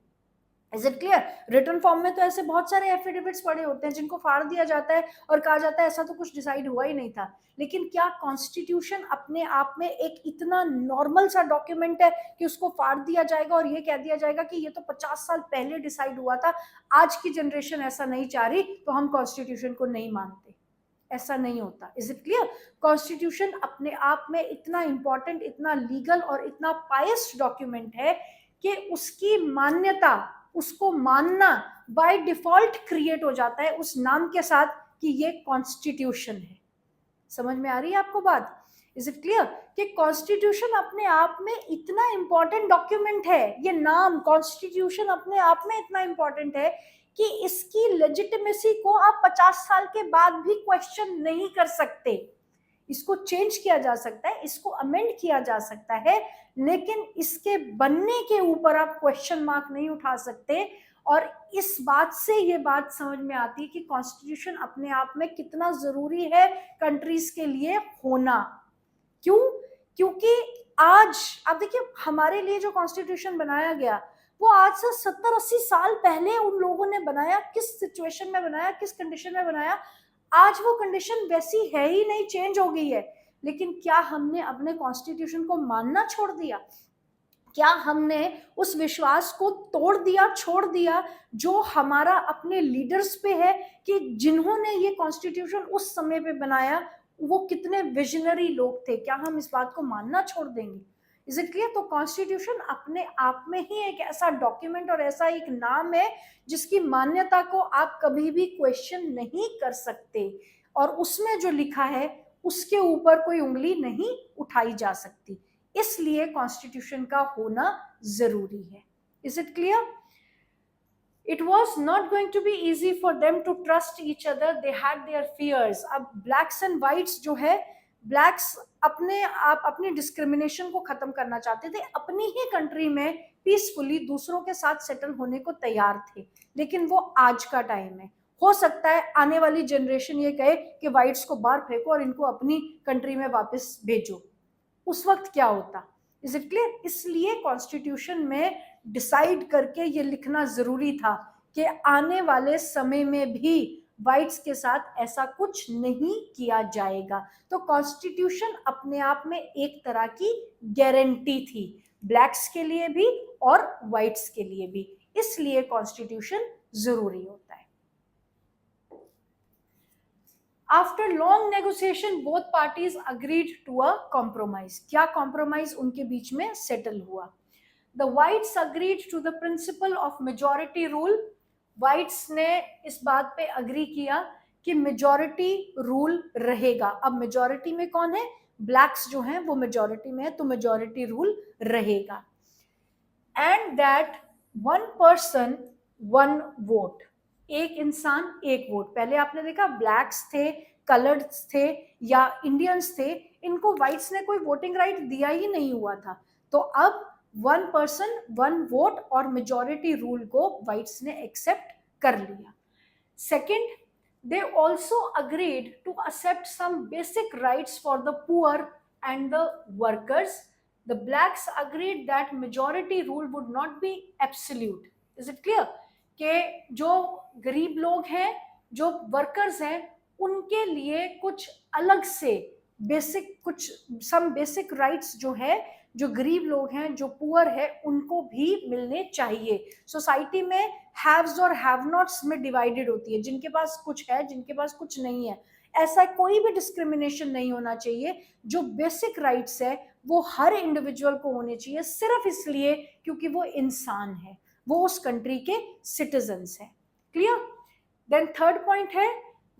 Speaker 1: Is it clear? Return form में तो ऐसे बहुत सारे एफिडेविट्स पड़े होते हैं जिनको फाड़ दिया जाता है और कहा जाता है ऐसा तो कुछ डिसाइड हुआ ही नहीं था। लेकिन क्या कॉन्स्टिट्यूशन अपने आप में एक इतना नॉर्मल सा डॉक्यूमेंट है कि उसको फाड़ दिया जाएगा और ये कह दिया जाएगा कि ये तो 50 साल पहले डिसाइड हुआ था, आज की जनरेशन ऐसा नहीं चाह रही तो हम कॉन्स्टिट्यूशन को नहीं मानते? ऐसा नहीं होता। Is it clear? कॉन्स्टिट्यूशन अपने आप में इतना इंपॉर्टेंट, इतना लीगल और इतना पायस डॉक्यूमेंट है कि उसकी मान्यता, उसको मानना बाय डिफॉल्ट क्रिएट हो जाता है उस नाम के साथ कि ये कॉन्स्टिट्यूशन है। समझ में आ रही है आपको बात? इज इट क्लियर कि कॉन्स्टिट्यूशन अपने आप में इतना इंपॉर्टेंट डॉक्यूमेंट है, ये नाम कॉन्स्टिट्यूशन अपने आप में इतना इंपॉर्टेंट है कि इसकी लेजिटिमेसी को आप 50 साल के बाद भी क्वेश्चन नहीं कर सकते। इसको चेंज किया जा सकता है, इसको अमेंड किया जा सकता है, लेकिन इसके बनने के ऊपर आप क्वेश्चन मार्क नहीं उठा सकते। और इस बात से ये बात समझ में आती है कि कॉन्स्टिट्यूशन अपने आप में कितना जरूरी है कंट्रीज के लिए होना। क्यों? क्योंकि आज आप देखिए, हमारे लिए जो कॉन्स्टिट्यूशन बनाया गया वो आज से 70-80 साल पहले उन लोगों ने बनाया, किस सिचुएशन में बनाया, किस कंडीशन में बनाया। आज वो कंडीशन वैसी है ही नहीं, चेंज हो गई है। लेकिन क्या हमने अपने कॉन्स्टिट्यूशन को मानना छोड़ दिया? क्या हमने उस विश्वास को तोड़ दिया, छोड़ दिया जो हमारा अपने लीडर्स पे है कि जिन्होंने ये कॉन्स्टिट्यूशन उस समय पे बनाया वो कितने विजनरी लोग थे? क्या हम इस बात को मानना छोड़ देंगे? Is it clear? तो कॉन्स्टिट्यूशन अपने आप में ही एक ऐसा डॉक्यूमेंट और ऐसा एक नाम है जिसकी मान्यता को आप कभी भी क्वेश्चन नहीं कर सकते, और उसमें जो लिखा है उसके ऊपर कोई उंगली नहीं उठाई जा सकती। इसलिए कॉन्स्टिट्यूशन का होना जरूरी है। Is it clear? It was not going to be easy for them to trust each other. They had their fears. अब blacks and whites जो है, blacks अपने आप अपनी डिस्क्रिमिनेशन को खत्म करना चाहते थे, अपनी ही कंट्री में पीसफुली दूसरों के साथ सेटल होने को तैयार थे। लेकिन वो आज का टाइम है, हो सकता है आने वाली जनरेशन ये कहे कि व्हाइट्स को बाहर फेंको और इनको अपनी कंट्री में वापस भेजो। उस वक्त क्या होता? Is it clear? इसलिए कॉन्स्टिट्यूशन में डिसाइड करके ये लिखना जरूरी था कि आने वाले समय में भी व्हाइट्स के साथ ऐसा कुछ नहीं किया जाएगा। तो कॉन्स्टिट्यूशन अपने आप में एक तरह की गारंटी थी, ब्लैक्स के लिए भी और व्हाइट्स के लिए भी। इसलिए कॉन्स्टिट्यूशन जरूरी होता है। After long negotiation, both parties agreed to a compromise. क्या compromise उनके बीच में settle हुआ? The whites agreed to the principle of majority rule. Whites ने इस बात पे agree किया कि majority rule रहेगा। अब majority में कौन है? Blacks जो हैं वो majority में है, तो majority rule रहेगा। And that one person one vote. एक इंसान एक वोट। पहले आपने देखा ब्लैक्स थे, कलर्ड्स थे या इंडियंस थे, इनको व्हाइट्स ने कोई वोटिंग राइट दिया ही नहीं हुआ था। तो अब वन पर्सन वन वोट और मेजॉरिटी रूल को व्हाइट्स ने एक्सेप्ट कर लिया। Second, they also agreed to accept some basic rights for the poor and the workers. The blacks agreed that majority rule would not be absolute. Is it clear? कि जो गरीब लोग हैं, जो वर्कर्स हैं, उनके लिए कुछ अलग से बेसिक, कुछ सम बेसिक राइट्स जो है, जो गरीब लोग हैं, जो पुअर है, उनको भी मिलने चाहिए। सोसाइटी में हैव्स और हैव नॉट्स में डिवाइडेड होती है, जिनके पास कुछ है, जिनके पास कुछ नहीं है। ऐसा कोई भी डिस्क्रिमिनेशन नहीं होना चाहिए। जो बेसिक राइट्स है वो हर इंडिविजुअल को होने चाहिए, सिर्फ इसलिए क्योंकि वो इंसान है, वो उस कंट्री के सिटीजन्स हैं। क्लियर? देन थर्ड पॉइंट है,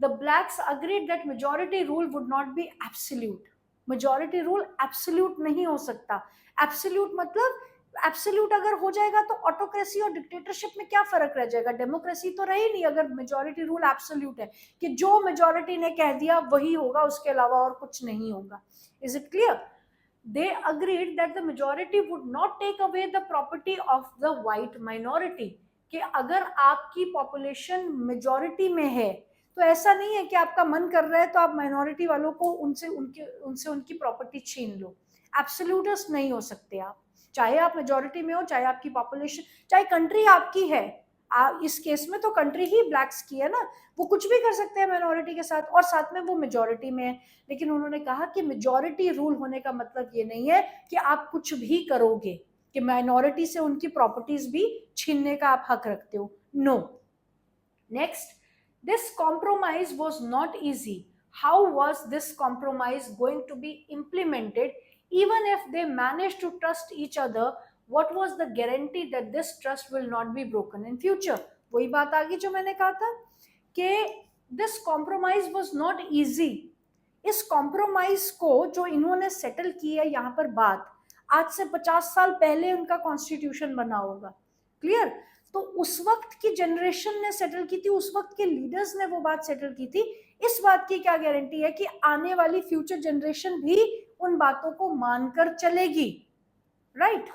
Speaker 1: the blacks agreed that majority rule would not be absolute. Majority rule absolute नहीं हो सकता। एब्सोल्यूट मतलब, एब्सोल्यूट अगर हो जाएगा तो ऑटोक्रेसी और डिक्टेटरशिप में क्या फर्क रह जाएगा? डेमोक्रेसी तो रही नहीं अगर मेजॉरिटी रूल एब्सोल्यूट है कि जो मेजॉरिटी ने कह दिया वही होगा, उसके अलावा और कुछ नहीं होगा। Is it clear? They agreed that the majority would not take away the property of the white minority. कि अगर आपकी पॉपुलेशन मेजॉरिटी में है तो ऐसा नहीं है कि आपका मन कर रहा है तो आप माइनॉरिटी वालों को उनसे उनकी प्रॉपर्टी छीन लो। एब्सोल्यूटिस्ट नहीं हो सकते आप, चाहे आप मेजॉरिटी में हो, चाहे आपकी पॉपुलेशन, चाहे कंट्री आपकी है, इस केस में तो कंट्री ही ब्लैक्स की है ना, वो कुछ भी कर सकते हैं माइनॉरिटी के साथ, और साथ में वो मेजॉरिटी में है। लेकिन उन्होंने कहा कि मेजॉरिटी रूल होने का मतलब ये नहीं है कि आप कुछ भी करोगे, कि माइनॉरिटी से उनकी प्रॉपर्टीज भी छीनने का आप हक रखते हो। No. Next, this compromise was not easy. How was this compromise going to be implemented? Even if they managed to trust each other, what was the guarantee that this trust will not be broken in future? वही बात आ गई जो मैंने कहा था कि this compromise was not easy. इस compromise को जो इन्होंने सेटल की है यहाँ पर बात, आज से 50 साल पहले उनका कॉन्स्टिट्यूशन बना होगा, क्लियर? तो उस वक्त की जनरेशन ने सेटल की थी, उस वक्त के लीडर्स ने वो बात सेटल की थी। इस बात की क्या गारंटी है कि आने वाली फ्यूचर जनरेशन भी उन बातों को मानकर चलेगी, right?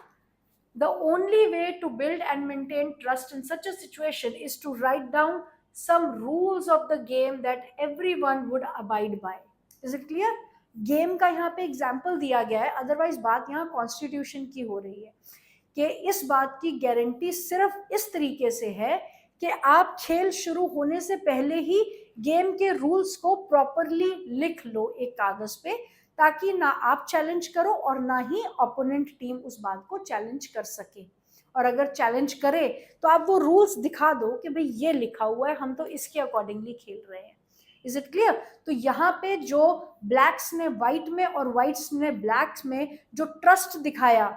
Speaker 1: The only way to build and maintain trust in such a situation is to write down some rules of the game that everyone would abide by. Is it clear? Game का यहाँ पे example दिया गया है, otherwise बात यहाँ constitution की हो रही है कि इस बात की गारंटी सिर्फ इस तरीके से है कि आप खेल शुरू होने से पहले ही गेम के रूल्स को प्रॉपरली लिख लो एक कागज पे, ताकि ना आप चैलेंज करो और ना ही ओपोनेंट टीम उस बात को चैलेंज कर सके। और अगर चैलेंज करे तो आप वो रूल्स दिखा दो कि भाई ये लिखा हुआ है, हम तो इसके अकॉर्डिंगली खेल रहे हैं। Is it clear? तो यहाँ पे जो ब्लैक्स ने व्हाइट में और व्हाइट्स ने ब्लैक्स में जो ट्रस्ट दिखाया,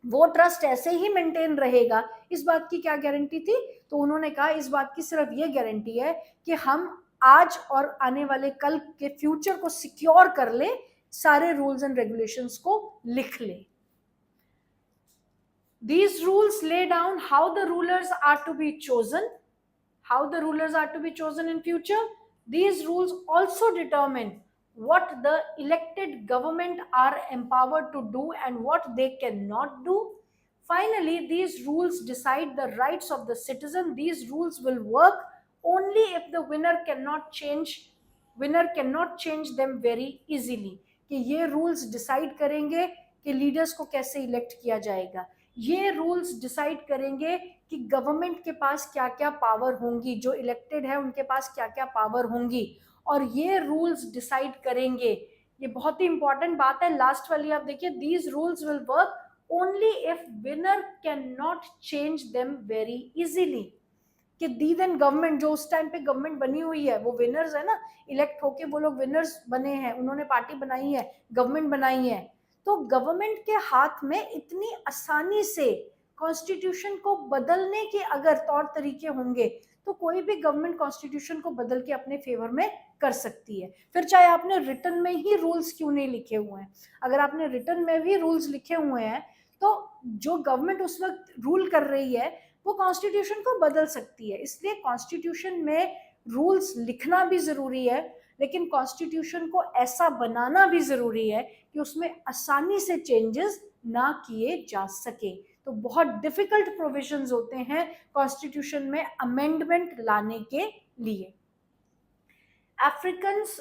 Speaker 1: वो ट्रस्ट ऐसे ही मेंटेन रहेगा। इस बात की क्या गारंटी थी? तो उन्होंने कहा इस बात की सिर्फ ये गारंटी है कि हम आज और आने वाले कल के फ्यूचर को सिक्योर कर ले, सारे रूल्स एंड रेगुलेशंस को लिख ले। These rules lay down how the rulers are to be chosen, how the rulers are to be chosen in future. These rules also determine what the elected government are empowered to do and what they cannot do. Finally, these rules decide the rights of the citizen. These rules will work only if the winner cannot change them very easily. कि ये rules decide करेंगे कि leaders को कैसे elect किया जाएगा, ये rules decide करेंगे कि गवर्नमेंट के पास क्या क्या पावर होंगी, जो इलेक्टेड है उनके पास क्या क्या पावर होंगी, और ये रूल्स डिसाइड करेंगे, ये बहुत ही इंपॉर्टेंट बात है, लास्ट वाली आप देखिए, these rules will work only if winner can not change them very easily. कि दी देन गवर्नमेंट, जो उस टाइम पे गवर्नमेंट बनी हुई है, वो विनर्स है ना, इलेक्ट होके वो लोग विनर्स बने हैं, उन्होंने पार्टी बनाई है, गवर्नमेंट बनाई है, तो गवर्नमेंट के हाथ में इतनी आसानी से कॉन्स्टिट्यूशन को बदलने के अगर तौर तरीके होंगे तो कोई भी गवर्नमेंट कॉन्स्टिट्यूशन को बदल के अपने फेवर में कर सकती है। फिर चाहे आपने रिटर्न में ही रूल्स क्यों नहीं लिखे हुए हैं, अगर आपने रिटर्न में भी रूल्स लिखे हुए हैं तो जो गवर्नमेंट उस वक्त रूल कर रही है वो कॉन्स्टिट्यूशन को बदल सकती है। इसलिए कॉन्स्टिट्यूशन में रूल्स लिखना भी जरूरी है, लेकिन कॉन्स्टिट्यूशन को ऐसा बनाना भी जरूरी है कि उसमें आसानी से चेंजेस ना किए जा सके। तो बहुत डिफिकल्ट प्रोविजंस होते हैं कॉन्स्टिट्यूशन में अमेंडमेंट लाने के लिए। Africans,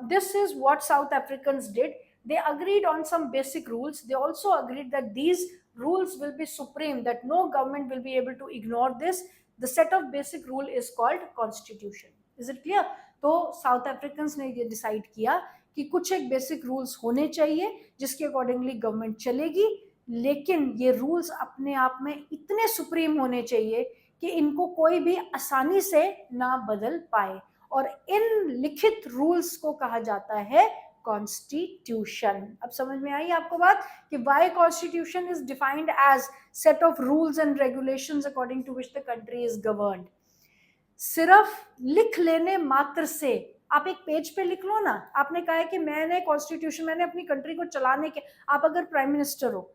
Speaker 1: this is what South Africans did. They agreed on some basic rules. They also agreed that these rules will be supreme, that no government will be able to ignore this. The set of basic rule is called constitution. Is it clear? तो south Africans ने ये decide किया कि कुछ एक basic rules होने चाहिए जिसके अकॉर्डिंगली गवर्नमेंट चलेगी, लेकिन ये रूल्स अपने आप में इतने सुप्रीम होने चाहिए कि इनको कोई भी आसानी से ना बदल पाए, और इन लिखित रूल्स को कहा जाता है कॉन्स्टिट्यूशन। अब समझ में आई आपको बात कि why constitution is defined as set of rules and regulations according to which the country is governed. सिर्फ लिख लेने मात्र से, आप एक पेज पे लिख लो ना, आपने कहा है कि मैंने कॉन्स्टिट्यूशन, मैंने अपनी कंट्री को चलाने के, आप अगर प्राइम मिनिस्टर हो,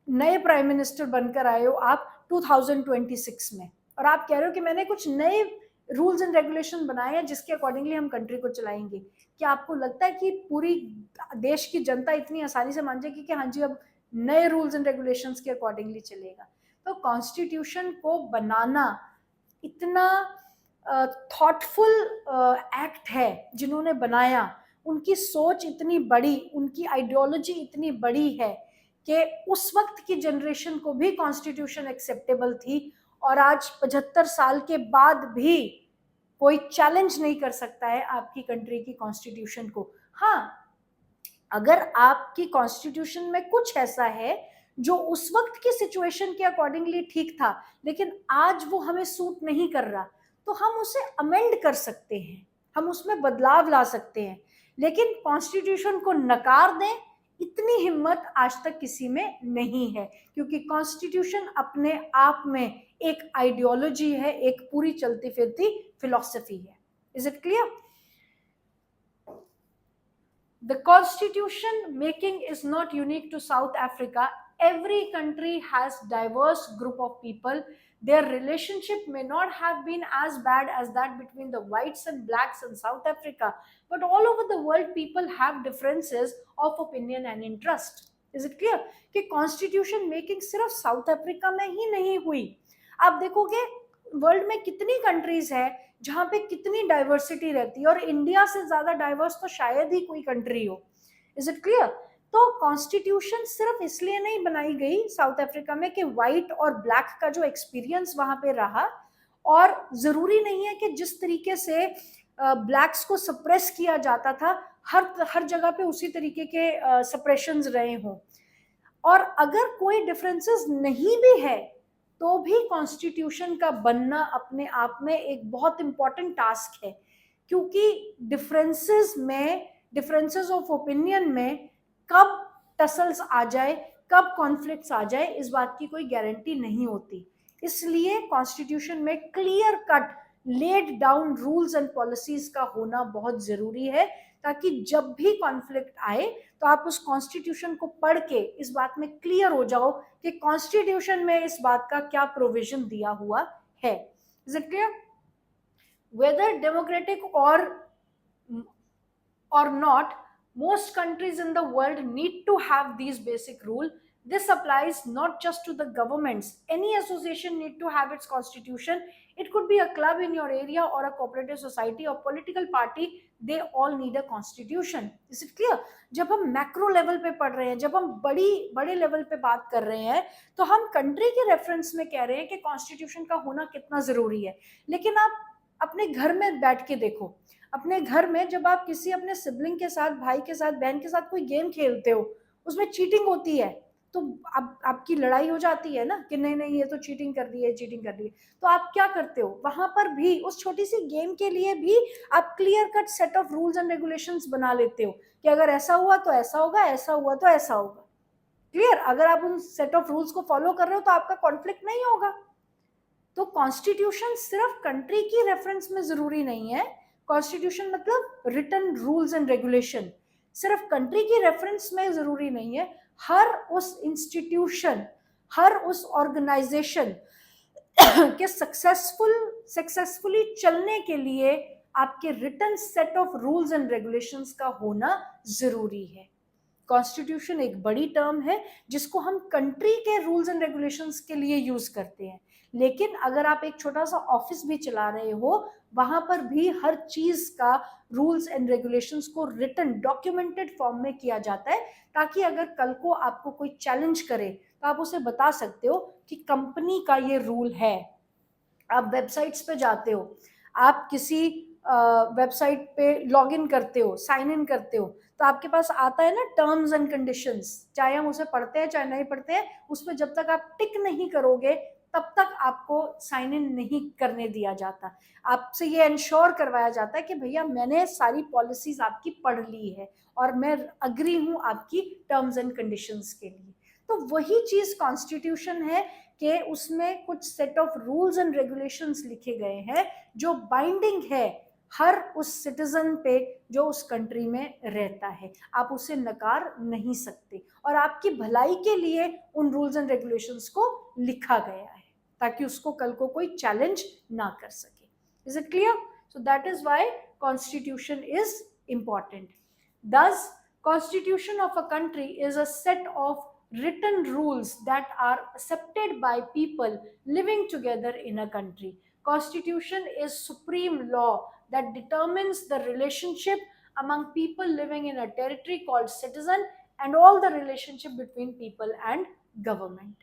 Speaker 1: नए प्राइम मिनिस्टर बनकर आए हो आप 2026 में, और आप कह रहे हो कि मैंने कुछ नए रूल्स एंड रेगुलेशन बनाए हैं जिसके अकॉर्डिंगली हम कंट्री को चलाएंगे, क्या आपको लगता है कि पूरी देश की जनता इतनी आसानी से मान जाएगी कि हाँ जी अब नए रूल्स एंड रेगुलेशंस के अकॉर्डिंगली चलेगा? तो कॉन्स्टिट्यूशन को बनाना इतना थॉटफुल एक्ट है, जिन्होंने बनाया उनकी सोच इतनी बड़ी, उनकी आइडियोलॉजी इतनी बड़ी है कि उस वक्त की जनरेशन को भी कॉन्स्टिट्यूशन एक्सेप्टेबल थी, और आज 75 साल के बाद भी कोई चैलेंज नहीं कर सकता है आपकी कंट्री की कॉन्स्टिट्यूशन को। हाँ, अगर आपकी कॉन्स्टिट्यूशन में कुछ ऐसा है जो उस वक्त की सिचुएशन के अकॉर्डिंगली ठीक था, लेकिन आज वो हमें सूट नहीं कर रहा, तो हम उसे अमेंड कर सकते हैं, हम उसमें बदलाव ला सकते हैं। लेकिन कॉन्स्टिट्यूशन को नकार दें, इतनी हिम्मत आज तक किसी में नहीं है, क्योंकि कॉन्स्टिट्यूशन अपने आप में एक आइडियोलॉजी है, एक पूरी चलती फिरती फिलॉसफी है। Is it clear? The constitution making is not unique to South Africa. Every country has diverse group of people. Their relationship may not have been as bad as that between the whites and blacks in South Africa, but all over the world people have differences of opinion and interest. Is it clear कि constitution making सिर्फ south Africa में ही नहीं हुई। आप देखोगे world में कितनी countries है जहां पे कितनी डाइवर्सिटी रहती है, और इंडिया से ज्यादा डाइवर्स तो शायद ही कोई कंट्री हो। Is it clear? तो कॉन्स्टिट्यूशन सिर्फ इसलिए नहीं बनाई गई साउथ अफ्रीका में कि व्हाइट और ब्लैक का जो एक्सपीरियंस वहां पे रहा, और जरूरी नहीं है कि जिस तरीके से ब्लैक्स को सप्रेस किया जाता था हर जगह पे उसी तरीके के सप्रेशंस रहे हों। और अगर कोई डिफरेंसेस नहीं भी है तो भी कॉन्स्टिट्यूशन का बनना अपने आप में एक बहुत इंपॉर्टेंट टास्क है, क्योंकि डिफरेंसेस ऑफ ओपिनियन में कब टसल्स आ जाए, कब कॉन्फ्लिक्ट्स आ जाए, इस बात की कोई गारंटी नहीं होती। इसलिए कॉन्स्टिट्यूशन में clear cut laid down rules and policies का होना बहुत जरूरी है, ताकि जब भी कॉन्फ्लिक्ट आए तो आप उस कॉन्स्टिट्यूशन को पढ़ के इस बात में क्लियर हो जाओ कि कॉन्स्टिट्यूशन में इस बात का क्या प्रोविजन दिया हुआ है। Is it clear? Whether democratic or not, most countries in the world need to have these basic rules. This applies not just to the governments. Any association need to have its constitution. It could be a club in your area or a cooperative society or political party. They all need a constitution. Is it clear? जब हम macro level पे पढ़ रहे हैं, जब हम बड़े level पे बात कर रहे हैं, तो हम कंट्री के रेफरेंस में कह रहे हैं कि कॉन्स्टिट्यूशन का होना कितना जरूरी है। लेकिन आप अपने घर में बैठ के देखो, अपने घर में जब आप किसी अपने सिबलिंग के साथ, भाई के साथ, बहन के साथ कोई गेम खेलते हो, उसमें चीटिंग होती है, तो आपकी लड़ाई हो जाती है ना कि नहीं नहीं ये तो चीटिंग कर रही है, चीटिंग कर रही है। तो आप क्या करते हो, वहां पर भी उस छोटी सी गेम के लिए भी आप clear cut set of rules and regulations बना लेते हो कि अगर ऐसा हुआ तो ऐसा होगा, ऐसा हुआ तो ऐसा होगा। क्लियर? अगर आप उन सेट ऑफ रूल्स को फॉलो कर रहे हो तो आपका कॉन्फ्लिक्ट नहीं होगा। तो कॉन्स्टिट्यूशन सिर्फ कंट्री की रेफरेंस में जरूरी नहीं है। कॉन्स्टिट्यूशन मतलब रिटन रूल्स एंड रेगुलेशन सिर्फ कंट्री की रेफरेंस में जरूरी नहीं है। हर उस इंस्टीट्यूशन, हर उस ऑर्गेनाइजेशन के सक्सेसफुली चलने के लिए आपके written set of rules and regulations का होना जरूरी है। कॉन्स्टिट्यूशन एक बड़ी टर्म है जिसको हम कंट्री के रूल्स एंड रेगुलेशंस के लिए यूज करते हैं, लेकिन अगर आप एक छोटा सा ऑफिस भी चला रहे हो, वहां पर भी हर चीज का रूल्स एंड रेगुलेशंस को रिटन डॉक्यूमेंटेड फॉर्म में किया जाता है, ताकि अगर कल को आपको कोई चैलेंज करे तो आप उसे बता सकते हो कि कंपनी का ये रूल है। आप वेबसाइट्स पे जाते हो, आप किसी वेबसाइट पे लॉग इन करते हो, साइन इन करते हो, तो आपके पास आता है ना टर्म्स एंड कंडीशंस, चाहे हम उसे पढ़ते हैं चाहे नहीं पढ़ते हैं, उस पर जब तक आप टिक नहीं करोगे तब तक आपको साइन इन नहीं करने दिया जाता। आपसे ये इंश्योर करवाया जाता है कि भैया मैंने सारी पॉलिसीज आपकी पढ़ ली है और मैं अग्री हूं आपकी टर्म्स एंड कंडीशंस के लिए। तो वही चीज कॉन्स्टिट्यूशन है कि उसमें कुछ set of rules and regulations लिखे गए हैं जो बाइंडिंग है हर उस सिटीजन पे जो उस कंट्री में रहता है। आप उसे नकार नहीं सकते, और आपकी भलाई के लिए उन रूल्स एंड रेगुलेशंस को लिखा गया है ताकि उसको कल को कोई चैलेंज ना कर सके। Is it clear? So that is why constitution is important. Thus, constitution of a country is a set of written rules that are accepted by people living together in a country. Constitution is supreme law that determines the relationship among people living in a territory called citizen and all the relationship between people and government.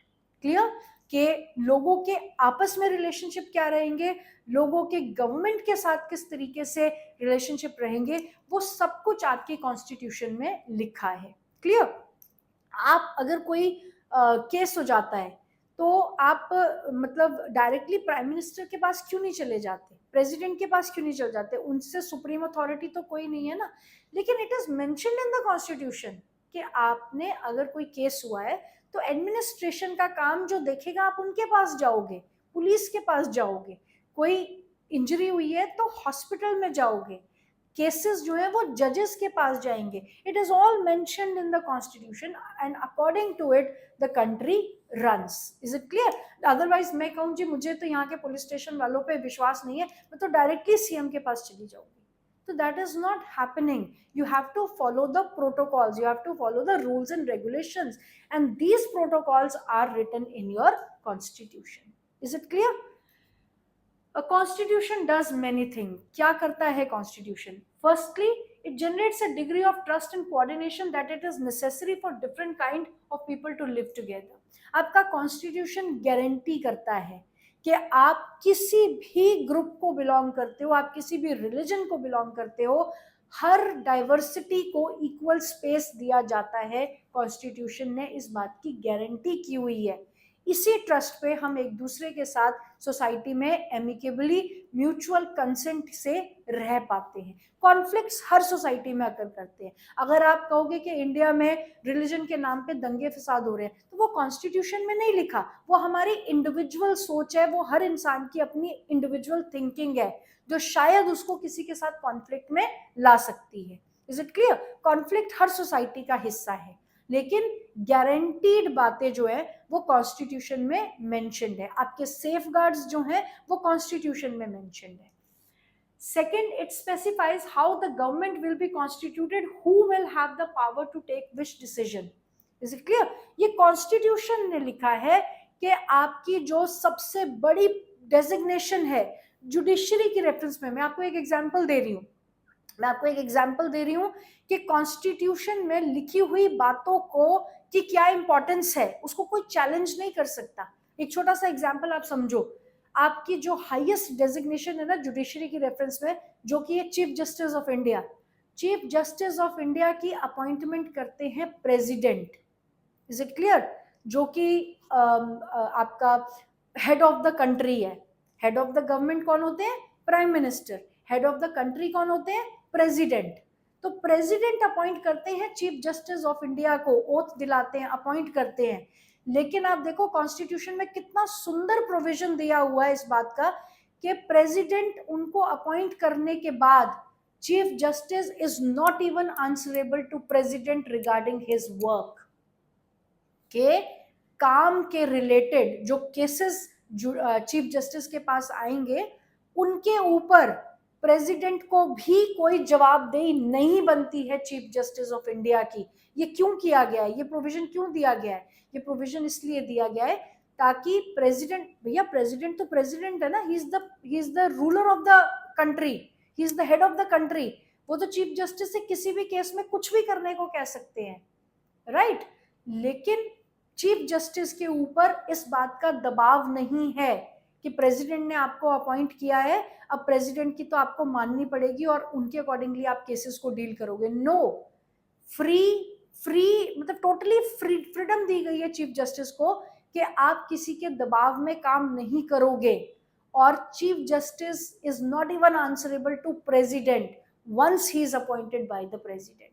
Speaker 1: Clear? कि लोगों के आपस में relationship क्या रहेंगे, लोगों के government के साथ किस तरीके से रिलेशनशिप रहेंगे, वो सब कुछ आपके कॉन्स्टिट्यूशन में लिखा है। क्लियर? आप अगर कोई केस हो जाता है तो आप मतलब डायरेक्टली प्राइम मिनिस्टर के पास क्यों नहीं चले जाते, प्रेसिडेंट के पास क्यों नहीं चले जाते, उनसे सुप्रीम अथॉरिटी तो कोई नहीं है ना। लेकिन it is mentioned in the constitution कि आपने अगर कोई केस हुआ है तो एडमिनिस्ट्रेशन का काम जो देखेगा आप उनके पास जाओगे, पुलिस के पास जाओगे, कोई इंजरी हुई है तो हॉस्पिटल में जाओगे, केसेस जो है वो जजेस के पास जाएंगे। It is all mentioned in the constitution and according to it the country runs. Is it clear? Otherwise मैं कहूँ जी मुझे तो यहाँ के पुलिस स्टेशन वालों पे विश्वास नहीं है, मैं तो डायरेक्टली सीएम के पास चली जाऊंगी। So that is not happening. You have to follow the protocols, you have to follow the rules and regulations, and these protocols are written in your constitution. Is it clear? A constitution does many things. क्या करता है constitution? Firstly, it generates a degree of trust and coordination that it is necessary for different kind of people to live together. आपका constitution guarantee करता है कि आप किसी भी ग्रुप को बिलोंग करते हो, आप किसी भी रिलीजन को बिलोंग करते हो, हर डाइवर्सिटी को इक्वल स्पेस दिया जाता है। कॉन्स्टिट्यूशन ने इस बात की गारंटी की हुई है। इसी ट्रस्ट पे हम एक दूसरे के साथ सोसाइटी में एमिकेबली म्यूचुअल कंसेंट से रह पाते हैं। कॉन्फ्लिक्ट्स हर सोसाइटी में अकर करते हैं। अगर आप कहोगे कि इंडिया में रिलीजन के नाम पे दंगे फसाद हो रहे हैं, तो वो कॉन्स्टिट्यूशन में नहीं लिखा, वो हमारी इंडिविजुअल सोच है, वो हर इंसान की अपनी इंडिविजुअल थिंकिंग है जो शायद उसको किसी के साथ कॉन्फ्लिक्ट में ला सकती है। Is it clear? Conflict her society का हिस्सा है, लेकिन गारंटीड बातें जो है वो कॉन्स्टिट्यूशन में मेंशन्ड है। आपके सेफ गार्ड्स जो हैं वो कॉन्स्टिट्यूशन में मेंशन्ड है। Second, it specifies how the government will be constituted, who will have the power to take which decision. Is it clear? ये कॉन्स्टिट्यूशन ने लिखा है कि आपकी जो सबसे बड़ी डेजिग्नेशन है जुडिशरी की रेफरेंस में, मैं आपको एक एग्जांपल दे रही हूँ कि कॉन्स्टिट्यूशन में लिखी हुई बातों को की क्या इंपॉर्टेंस है, उसको कोई चैलेंज नहीं कर सकता। एक छोटा सा एग्जांपल आप समझो, आपकी जो हाईएस्ट डेजिग्नेशन है ना जुडिशरी की रेफरेंस में, जो कि है chief justice of India. Chief justice of India की अपॉइंटमेंट करते हैं प्रेसिडेंट। Is it clear? जो कि आपका हेड ऑफ द कंट्री है। हेड ऑफ द गवर्नमेंट कौन होते हैं? Prime minister. Head of the country कौन होते हैं? प्रेसिडेंट। तो प्रेसिडेंट अपॉइंट करते हैं चीफ जस्टिस ऑफ इंडिया को, ओथ दिलाते हैं, अपॉइंट करते हैं। लेकिन आप देखो कॉन्स्टिट्यूशन में कितना सुंदर प्रोविजन दिया हुआ है इस बात का कि प्रेसिडेंट उनको अपॉइंट करने के बाद chief justice is not even answerable to president regarding his work. के काम के रिलेटेड जो केसेस चीफ जस्टिस के पास आएंगे उनके ऊपर प्रेसिडेंट को भी कोई जवाबदेही नहीं बनती है चीफ जस्टिस ऑफ इंडिया की। ये क्यों किया गया है? ये प्रोविजन क्यों दिया गया है? ये प्रोविजन इसलिए दिया गया है ताकि प्रेसिडेंट, भैया प्रेसिडेंट तो प्रेसिडेंट है ना, he is the ruler of the country, he is the head of the country. वो तो चीफ जस्टिस से किसी भी केस में कुछ भी करने को कह सकते हैं, राइट? लेकिन चीफ जस्टिस के ऊपर इस बात का दबाव नहीं है कि प्रेसिडेंट ने आपको अपॉइंट किया है, अब प्रेसिडेंट की तो आपको माननी पड़ेगी और उनके अकॉर्डिंगली आप केसेस को डील करोगे। नो, फ्री मतलब टोटली फ्रीडम दी गई है चीफ जस्टिस को कि आप किसी के दबाव में काम नहीं करोगे। और chief justice is not even answerable to president once he is appointed by the president.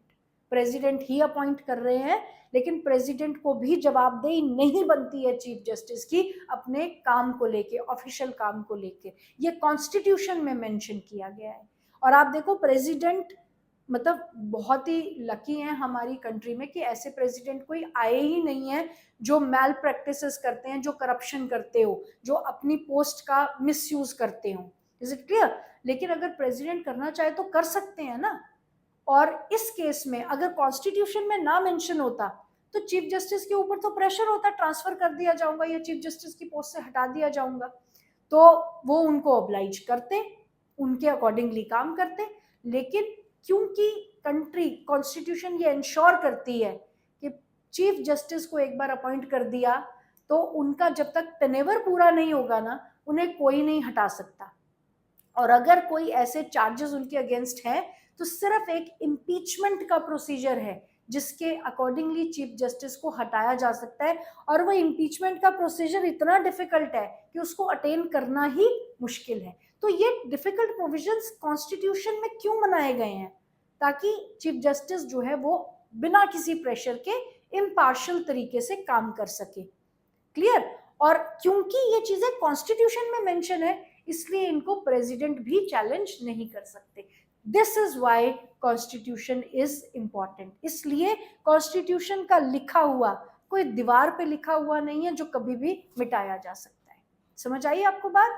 Speaker 1: President ही अपॉइंट कर रहे हैं, लेकिन प्रेसिडेंट को भी जवाबदेही नहीं बनती है चीफ जस्टिस की अपने काम को लेके, ऑफिशियल काम को लेके। ये कॉन्स्टिट्यूशन में मेंशन किया गया है। और आप देखो प्रेसिडेंट मतलब बहुत ही लकी हैं हमारी कंट्री में कि ऐसे प्रेसिडेंट कोई आए ही नहीं है जो मैल प्रैक्टिसेस करते हैं, जो करप्शन करते हो, जो अपनी पोस्ट का मिसयूज करते हो। Is it clear? लेकिन अगर प्रेसिडेंट करना चाहे तो कर सकते हैं ना। और इस केस में अगर कॉन्स्टिट्यूशन में ना मेंशन होता तो चीफ जस्टिस के ऊपर तो प्रेशर होता, ट्रांसफर कर दिया जाऊंगा या चीफ जस्टिस की पोस्ट से हटा दिया जाऊंगा, तो वो उनको ऑब्लाइज करते, उनके अकॉर्डिंगली काम करते। लेकिन क्योंकि कंट्री कॉन्स्टिट्यूशन ये इंश्योर करती है कि चीफ जस्टिस को एक बार अपॉइंट कर दिया तो उनका जब तक टेनेवर पूरा नहीं होगा ना, उन्हें कोई नहीं हटा सकता। और अगर कोई ऐसे चार्जेस उनके अगेंस्ट है तो सिर्फ एक इम्पीचमेंट का प्रोसीजर है जिसके अकॉर्डिंगली चीफ जस्टिस को हटाया जा सकता है। और वो इम्पीचमेंट का प्रोसीजर इतना डिफिकल्ट है कि उसको अटेन करना ही मुश्किल है। तो ये डिफिकल्ट प्रोविजंस कॉन्स्टिट्यूशन में क्यों बनाए गए हैं? ताकि चीफ जस्टिस जो है वो बिना किसी प्रेशर के इम्पार्शियल तरीके से काम कर सके। क्लियर? और क्योंकि ये चीजें कॉन्स्टिट्यूशन में मेंशन है, इसलिए इनको प्रेसिडेंट भी चैलेंज नहीं कर सकते। This is why constitution is important. इसलिए कॉन्स्टिट्यूशन का लिखा हुआ कोई दीवार पे लिखा हुआ नहीं है जो कभी भी मिटाया जा सकता है। समझ आई आपको बात?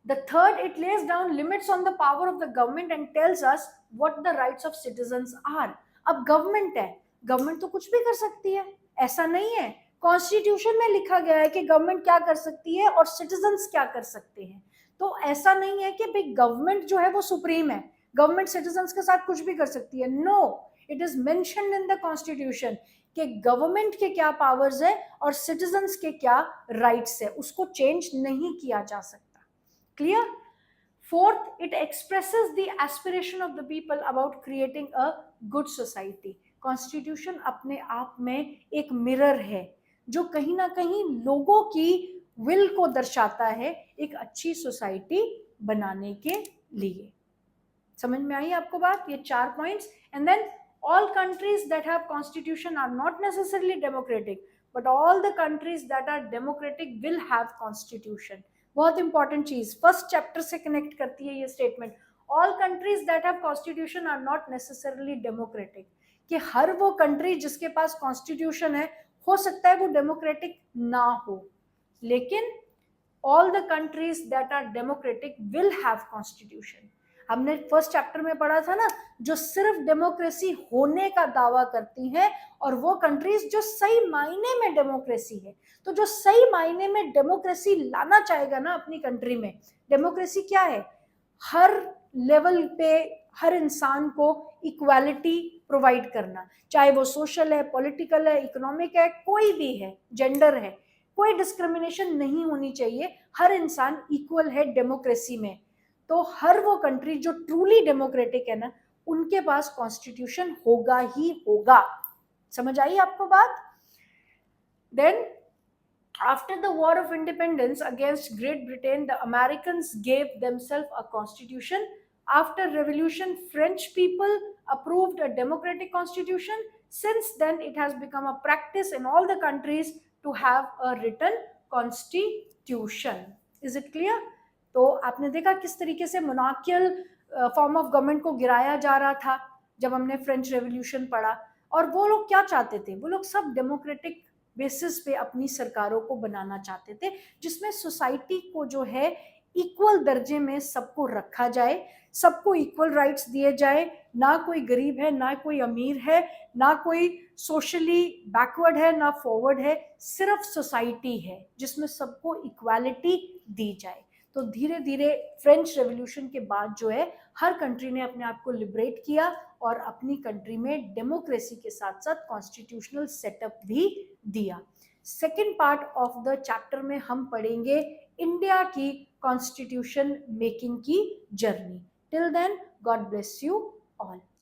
Speaker 1: The third, it lays down limits on the power of the government and tells us what the rights of citizens are. अब गवर्नमेंट है, गवर्नमेंट तो कुछ भी कर सकती है, ऐसा नहीं है। कॉन्स्टिट्यूशन में लिखा गया है कि गवर्नमेंट क्या कर सकती है और सिटीजन्स क्या कर सकते हैं। तो ऐसा नहीं है कि भाई गवर्नमेंट जो है वो सुप्रीम है, गवर्नमेंट सिटीजन्स के साथ कुछ भी कर सकती है। No, it is mentioned in the constitution कि गवर्नमेंट के क्या पावर्स है और सिटीजन्स के क्या राइट्स है, उसको चेंज नहीं किया जा सकता। Clear? Fourth, it expresses the aspiration of the people about creating a good society. Constitution अपने आप में एक मिरर है जो कहीं ना कहीं लोगों की विल को दर्शाता है एक अच्छी सोसाइटी बनाने के लिए। समझ में आई आपको बात? ये 4 points. And then all countries that have constitution are not necessarily democratic, but all the countries that are democratic will have constitution. बहुत इंपॉर्टेंट चीज फर्स्ट चैप्टर से कनेक्ट करती है ये statement. All countries that have constitution are not necessarily democratic, कि हर वो country जिसके पास कॉन्स्टिट्यूशन है हो सकता है वो डेमोक्रेटिक ना हो, लेकिन all the countries that are democratic will have constitution. हमने फर्स्ट चैप्टर में पढ़ा था ना, जो सिर्फ डेमोक्रेसी होने का दावा करती हैं और वो कंट्रीज जो सही मायने में डेमोक्रेसी है। तो जो सही मायने में डेमोक्रेसी लाना चाहेगा ना अपनी कंट्री में, डेमोक्रेसी क्या है? हर लेवल पे हर इंसान को इक्वालिटी प्रोवाइड करना, चाहे वो सोशल है, पॉलिटिकल है, इकोनॉमिक है, कोई भी है, जेंडर है, कोई डिस्क्रिमिनेशन नहीं होनी चाहिए, हर इंसान इक्वल है डेमोक्रेसी में। तो हर वो कंट्री जो ट्रूली डेमोक्रेटिक है ना, उनके पास कॉन्स्टिट्यूशन होगा ही होगा। समझ आई आपको बात? Then after the war of independence against Great Britain, the Americans gave themselves a constitution. After revolution, French people approved a democratic constitution. Since then, it has become a practice in all the countries to have a written constitution. Is it clear? तो आपने देखा किस तरीके से monarchial form of government को गिराया जा रहा था जब हमने फ्रेंच रेवोल्यूशन पढ़ा। और वो लोग क्या चाहते थे? वो लोग सब डेमोक्रेटिक बेसिस पे अपनी सरकारों को बनाना चाहते थे, जिसमें सोसाइटी को जो है इक्वल दर्जे में सबको रखा जाए, सबको इक्वल राइट्स दिए जाए, ना कोई गरीब है, ना कोई अमीर है, ना कोई सोशली बैकवर्ड है, ना फॉरवर्ड है, सिर्फ सोसाइटी है जिसमें सबको इक्वालिटी दी जाए। तो धीरे धीरे फ्रेंच रेवोल्यूशन के बाद जो है हर कंट्री ने अपने आप को लिबरेट किया और अपनी कंट्री में डेमोक्रेसी के साथ साथ कॉन्स्टिट्यूशनल सेटअप भी दिया। Second part of the chapter में हम पढ़ेंगे इंडिया की कॉन्स्टिट्यूशन मेकिंग की journey. Till then, god bless you all.